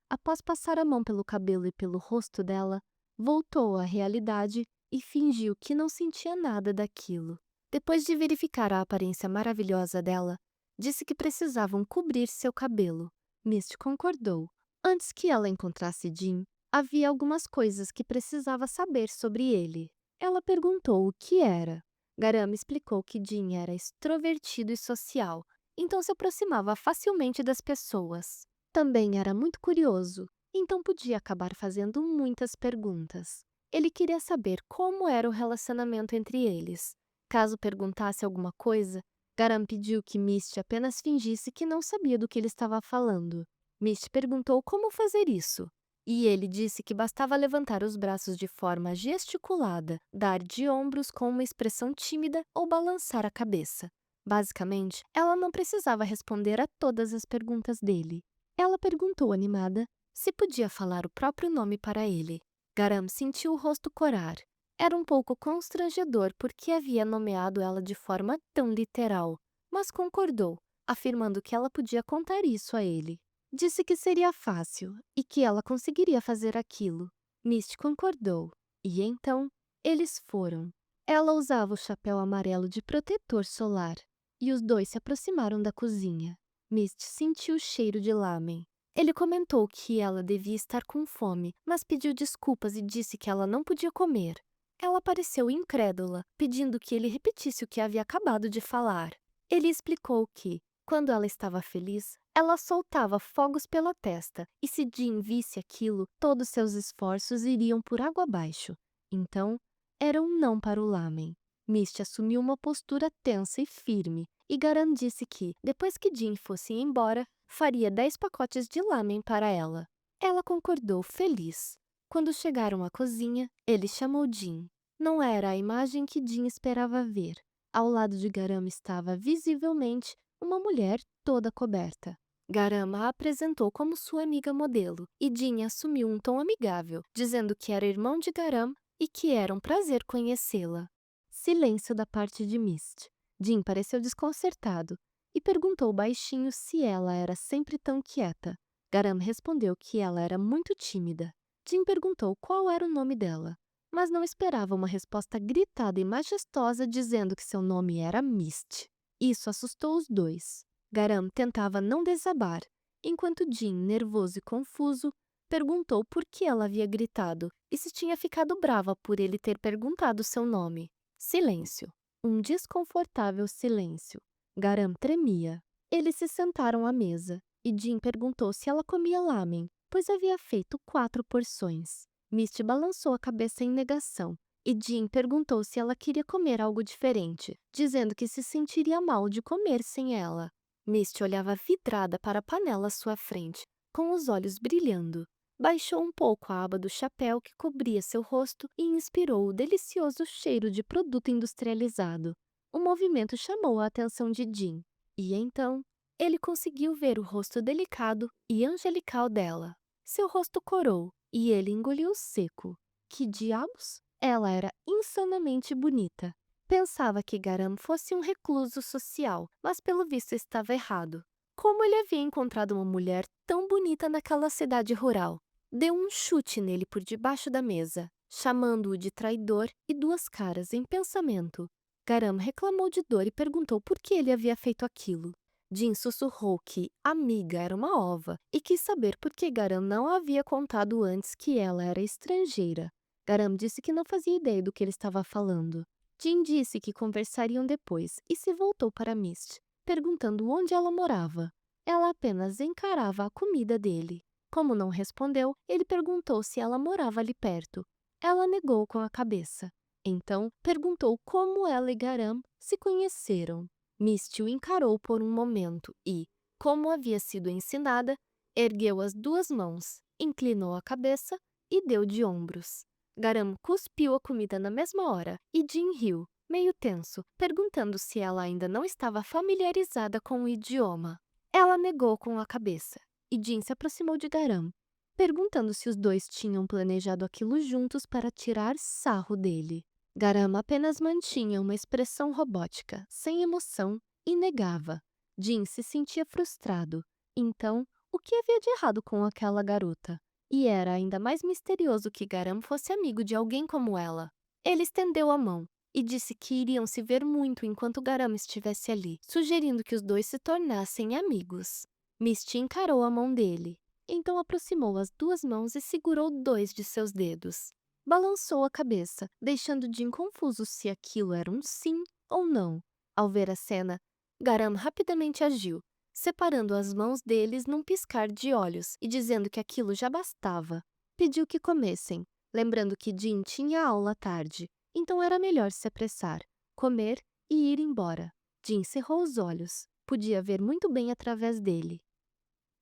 [SPEAKER 1] após passar a mão pelo cabelo e pelo rosto dela, voltou à realidade e fingiu que não sentia nada daquilo. Depois de verificar a aparência maravilhosa dela, disse que precisavam cobrir seu cabelo. Misty concordou. Antes que ela encontrasse Jim, havia algumas coisas que precisava saber sobre ele. Ela perguntou o que era. Garam explicou que Jim era extrovertido e social, então se aproximava facilmente das pessoas. Também era muito curioso, então podia acabar fazendo muitas perguntas. Ele queria saber como era o relacionamento entre eles. Caso perguntasse alguma coisa, Garam pediu que Misty apenas fingisse que não sabia do que ele estava falando. Misty perguntou como fazer isso, e ele disse que bastava levantar os braços de forma gesticulada, dar de ombros com uma expressão tímida ou balançar a cabeça. Basicamente, ela não precisava responder a todas as perguntas dele. Ela perguntou animada se podia falar o próprio nome para ele. Garam sentiu o rosto corar. Era um pouco constrangedor porque havia nomeado ela de forma tão literal, mas concordou, afirmando que ela podia contar isso a ele. Disse que seria fácil e que ela conseguiria fazer aquilo. Misty concordou, e então eles foram. Ela usava o chapéu amarelo de protetor solar, e os dois se aproximaram da cozinha. Misty sentiu o cheiro de lamen. Ele comentou que ela devia estar com fome, mas pediu desculpas e disse que ela não podia comer. Ela pareceu incrédula, pedindo que ele repetisse o que havia acabado de falar. Ele explicou que, quando ela estava feliz, ela soltava fogos pela testa, e se Jim visse aquilo, todos seus esforços iriam por água abaixo. Então, era um não para o lamen. Misty assumiu uma postura tensa e firme, e Garan disse que, depois que Jim fosse embora, faria 10 pacotes de lamen para ela. Ela concordou feliz. Quando chegaram à cozinha, ele chamou Jim. Não era a imagem que Jim esperava ver. Ao lado de Garam estava, visivelmente, uma mulher toda coberta. Garam a apresentou como sua amiga modelo, e Jim assumiu um tom amigável, dizendo que era irmão de Garam e que era um prazer conhecê-la. Silêncio da parte de Misty. Jim pareceu desconcertado e perguntou baixinho se ela era sempre tão quieta. Garam respondeu que ela era muito tímida. Jim perguntou qual era o nome dela, mas não esperava uma resposta gritada e majestosa dizendo que seu nome era Misty. Isso assustou os dois. Garam tentava não desabar, enquanto Jim, nervoso e confuso, perguntou por que ela havia gritado e se tinha ficado brava por ele ter perguntado seu nome. Silêncio. Um desconfortável silêncio. Garam tremia. Eles se sentaram à mesa, e Jim perguntou se ela comia lamen, pois havia feito 4 porções. Misty balançou a cabeça em negação, e Jim perguntou se ela queria comer algo diferente, dizendo que se sentiria mal de comer sem ela. Misty olhava vidrada para a panela à sua frente, com os olhos brilhando. Baixou um pouco a aba do chapéu que cobria seu rosto e inspirou o delicioso cheiro de produto industrializado. O movimento chamou a atenção de Jim, e então ele conseguiu ver o rosto delicado e angelical dela. Seu rosto corou e ele engoliu seco. Que diabos? Ela era insanamente bonita. Pensava que Garam fosse um recluso social, mas pelo visto estava errado. Como ele havia encontrado uma mulher tão bonita naquela cidade rural? Deu um chute nele por debaixo da mesa, chamando-o de traidor e duas caras em pensamento. Garam reclamou de dor e perguntou por que ele havia feito aquilo. Jin sussurrou que amiga era uma ova e quis saber por que Garam não havia contado antes que ela era estrangeira. Garam disse que não fazia ideia do que ele estava falando. Jin disse que conversariam depois e se voltou para Mist, perguntando onde ela morava. Ela apenas encarava a comida dele. Como não respondeu, ele perguntou se ela morava ali perto. Ela negou com a cabeça. Então, perguntou como ela e Garam se conheceram. Misty o encarou por um momento e, como havia sido ensinada, ergueu as duas mãos, inclinou a cabeça e deu de ombros. Garam cuspiu a comida na mesma hora e Jin riu, meio tenso, perguntando se ela ainda não estava familiarizada com o idioma. Ela negou com a cabeça e Jin se aproximou de Garam, perguntando se os dois tinham planejado aquilo juntos para tirar sarro dele. Garam apenas mantinha uma expressão robótica, sem emoção, e negava. Jin se sentia frustrado. Então, o que havia de errado com aquela garota? E era ainda mais misterioso que Garam fosse amigo de alguém como ela. Ele estendeu a mão e disse que iriam se ver muito enquanto Garam estivesse ali, sugerindo que os dois se tornassem amigos. Misty encarou a mão dele. Então aproximou as duas mãos e segurou dois de seus dedos. Balançou a cabeça, deixando Jin confuso se aquilo era um sim ou não. Ao ver a cena, Garam rapidamente agiu, separando as mãos deles num piscar de olhos e dizendo que aquilo já bastava. Pediu que comessem, lembrando que Jin tinha aula à tarde, então era melhor se apressar, comer e ir embora. Jin cerrou os olhos, podia ver muito bem através dele.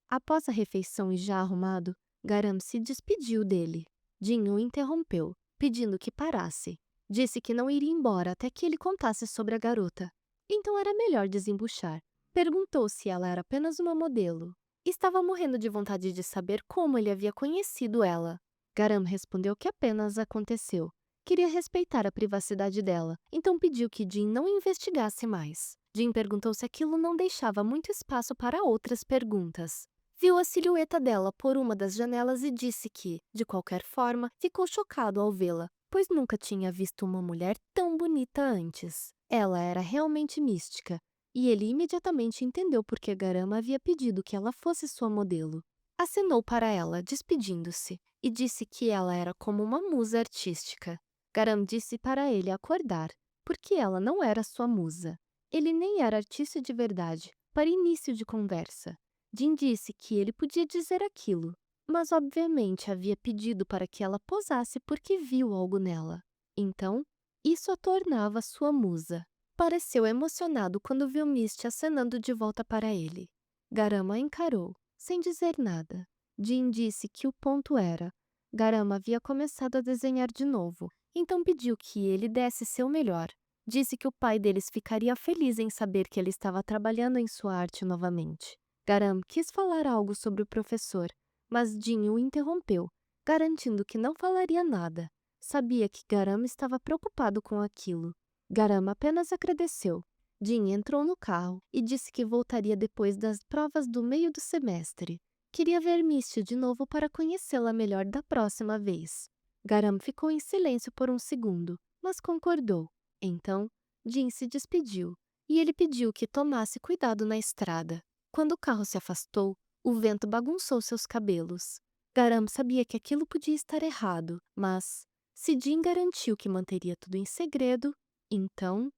[SPEAKER 1] Após a refeição e já arrumado, Garam se despediu dele. Jin o interrompeu, pedindo que parasse. Disse que não iria embora até que ele contasse sobre a garota. Então era melhor desembuchar. Perguntou se ela era apenas uma modelo. Estava morrendo de vontade de saber como ele havia conhecido ela. Garam respondeu que apenas aconteceu. Queria respeitar a privacidade dela, então pediu que Jin não investigasse mais. Jin perguntou se aquilo não deixava muito espaço para outras perguntas. Viu a silhueta dela por uma das janelas e disse que, de qualquer forma, ficou chocado ao vê-la, pois nunca tinha visto uma mulher tão bonita antes. Ela era realmente mística, e ele imediatamente entendeu por que Garam havia pedido que ela fosse sua modelo. Acenou para ela, despedindo-se, e disse que ela era como uma musa artística. Garam disse para ele acordar, porque ela não era sua musa. Ele nem era artista de verdade, para início de conversa. Jin disse que ele podia dizer aquilo, mas obviamente havia pedido para que ela posasse porque viu algo nela. Então, isso a tornava sua musa. Pareceu emocionado quando viu Misty acenando de volta para ele. Garam a encarou, sem dizer nada. Jin disse que o ponto era: Garam havia começado a desenhar de novo, então pediu que ele desse seu melhor. Disse que o pai deles ficaria feliz em saber que ele estava trabalhando em sua arte novamente. Garam quis falar algo sobre o professor, mas Jin o interrompeu, garantindo que não falaria nada. Sabia que Garam estava preocupado com aquilo. Garam apenas agradeceu. Jin entrou no carro e disse que voltaria depois das provas do meio do semestre. Queria ver Misty de novo para conhecê-la melhor da próxima vez. Garam ficou em silêncio por um segundo, mas concordou. Então, Jin se despediu e ele pediu que tomasse cuidado na estrada. Quando o carro se afastou, o vento bagunçou seus cabelos. Garam sabia que aquilo podia estar errado, mas, se Jin garantiu que manteria tudo em segredo, então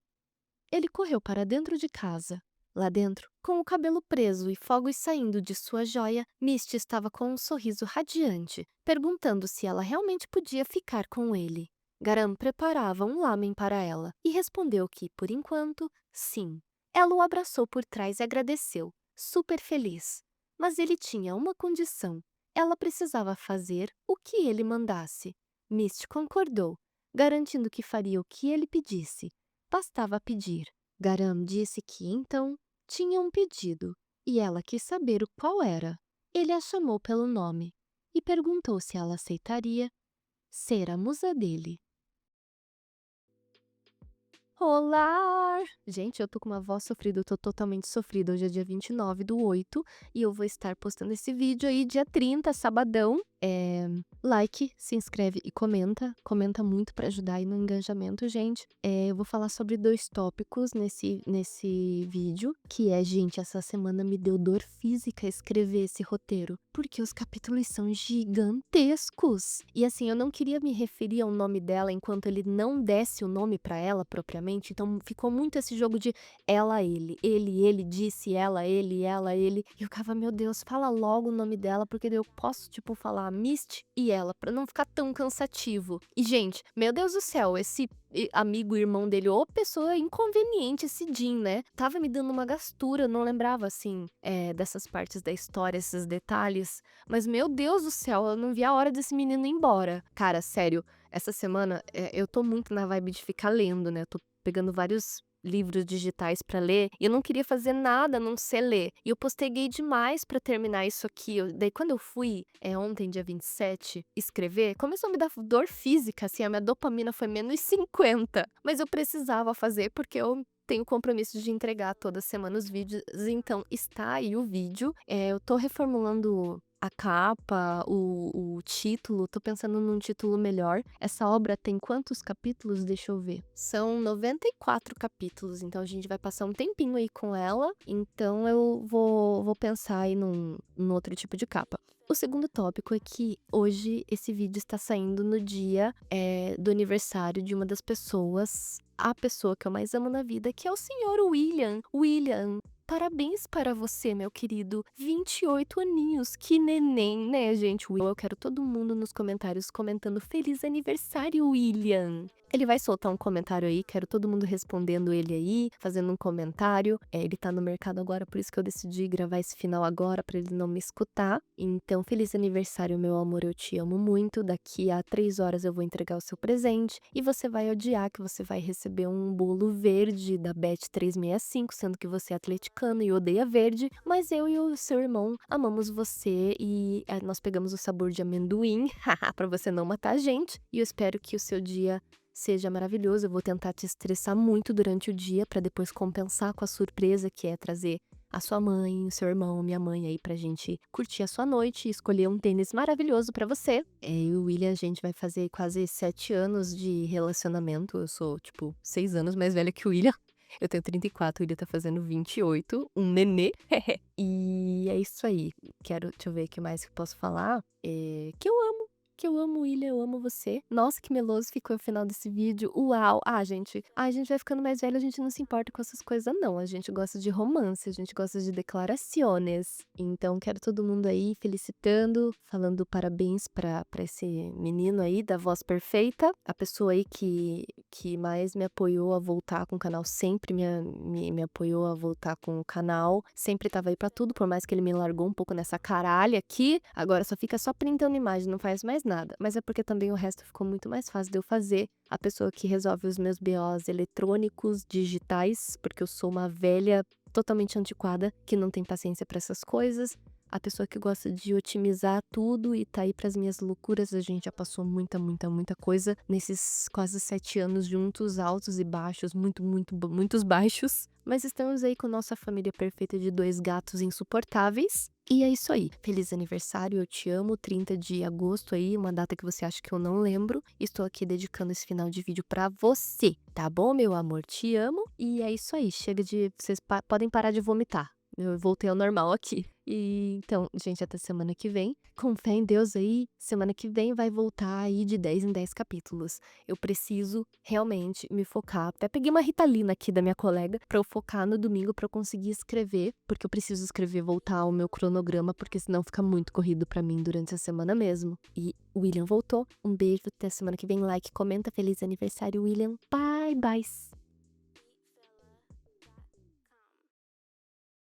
[SPEAKER 1] ele correu para dentro de casa. Lá dentro, com o cabelo preso e fogos saindo de sua joia, Misty estava com um sorriso radiante, perguntando se ela realmente podia ficar com ele. Garam preparava um lamen para ela e respondeu que, por enquanto, sim. Ela o abraçou por trás e agradeceu, super feliz. Mas ele tinha uma condição. Ela precisava fazer o que ele mandasse. Misty concordou, garantindo que faria o que ele pedisse. Bastava pedir. Garam disse que, então, tinha um pedido, e ela quis saber o qual era. Ele a chamou pelo nome e perguntou se ela aceitaria ser a musa dele. Olá! Gente, eu tô com uma voz sofrida, eu tô totalmente sofrida. Hoje é dia 29/8 e eu vou estar postando esse vídeo aí dia 30, sabadão. Like, se inscreve e comenta. Comenta muito pra ajudar aí no engajamento, gente. Eu vou falar sobre 2 tópicos nesse vídeo, que é, gente, essa semana me deu dor física escrever esse roteiro, porque os capítulos são gigantescos. E assim, eu não queria me referir ao nome dela enquanto ele não desse o nome pra ela propriamente, então ficou muito esse jogo de ela, ele disse, ela, ele. E eu ficava, meu Deus, fala logo o nome dela, porque daí eu posso, tipo, falar Misty e ela, pra não ficar tão cansativo. E, gente, meu Deus do céu, esse amigo, irmão dele, ou pessoa inconveniente, esse Jim, né? Tava me dando uma gastura, eu não lembrava, assim, dessas partes da história, esses detalhes. Mas, meu Deus do céu, eu não vi a hora desse menino ir embora. Cara, sério, essa semana eu tô muito na vibe de ficar lendo, né? Eu tô pegando vários livros digitais pra ler e eu não queria fazer nada a não ser ler. E eu posterguei demais pra terminar isso aqui. Daí quando eu fui, ontem, dia 27, escrever, começou a me dar dor física, assim, a minha dopamina foi -50. Mas eu precisava fazer porque eu tenho o compromisso de entregar toda semana os vídeos, então está aí o vídeo. Eu tô reformulando a capa, o título, tô pensando num título melhor. Essa obra tem quantos capítulos? Deixa eu ver. São 94 capítulos, então a gente vai passar um tempinho aí com ela, então eu vou pensar aí num outro tipo de capa. O segundo tópico é que hoje esse vídeo está saindo no dia do aniversário de uma das pessoas, a pessoa que eu mais amo na vida, que é o senhor William. William, parabéns para você, meu querido. 28 aninhos, que neném, né, gente? Eu quero todo mundo nos comentários comentando feliz aniversário, William. Ele vai soltar um comentário aí, quero todo mundo respondendo ele aí, fazendo um comentário. Ele tá no mercado agora, por isso que eu decidi gravar esse final agora, pra ele não me escutar. Então, feliz aniversário, meu amor, eu te amo muito. Daqui a 3 horas eu vou entregar o seu presente e você vai odiar que você vai receber um bolo verde da Bet365, sendo que você é atleticano e odeia verde, mas eu e o seu irmão amamos você e nós pegamos o sabor de amendoim, pra você não matar a gente. E eu espero que o seu dia seja maravilhoso. Eu vou tentar te estressar muito durante o dia pra depois compensar com a surpresa que é trazer a sua mãe, o seu irmão, minha mãe aí pra gente curtir a sua noite e escolher um tênis maravilhoso pra você. Eu e o William, a gente vai fazer quase 7 anos de relacionamento. Eu sou, tipo, 6 anos mais velha que o William. Eu tenho 34, o William tá fazendo 28, um nenê. E é isso aí. Deixa eu ver o que mais que eu posso falar. Que eu amo, William, eu amo você. Nossa, que meloso ficou o final desse vídeo. Uau! Gente, a gente vai ficando mais velho, a gente não se importa com essas coisas, não. A gente gosta de romance, a gente gosta de declarações. Então, quero todo mundo aí felicitando, falando parabéns pra esse menino aí, da voz perfeita. A pessoa aí que mais me apoiou a voltar com o canal, sempre me apoiou a voltar com o canal. Sempre tava aí pra tudo, por mais que ele me largou um pouco nessa caralha aqui. Agora só fica só printando imagem, não faz mais nada, mas é porque também o resto ficou muito mais fácil de eu fazer. A pessoa que resolve os meus BOs eletrônicos, digitais, porque eu sou uma velha totalmente antiquada, que não tem paciência pra essas coisas. A pessoa que gosta de otimizar tudo e tá aí pras minhas loucuras. A gente já passou muita coisa nesses quase 7 anos juntos, altos e baixos, muitos baixos. Mas estamos aí com nossa família perfeita de 2 gatos insuportáveis. E é isso aí. Feliz aniversário, eu te amo. 30 de agosto aí, uma data que você acha que eu não lembro. Estou aqui dedicando esse final de vídeo pra você, tá bom, meu amor? Te amo. E é isso aí. Chega de... Vocês podem parar de vomitar. Eu voltei ao normal aqui. E então, gente, até semana que vem. Com fé em Deus aí, semana que vem vai voltar aí de 10 em 10 capítulos. Eu preciso realmente me focar. Até peguei uma Ritalina aqui da minha colega pra eu focar no domingo pra eu conseguir escrever, porque eu preciso escrever, voltar ao meu cronograma, porque senão fica muito corrido pra mim durante a semana mesmo. E o William voltou. Um beijo, até semana que vem. Like, comenta. Feliz aniversário, William. Bye, bye.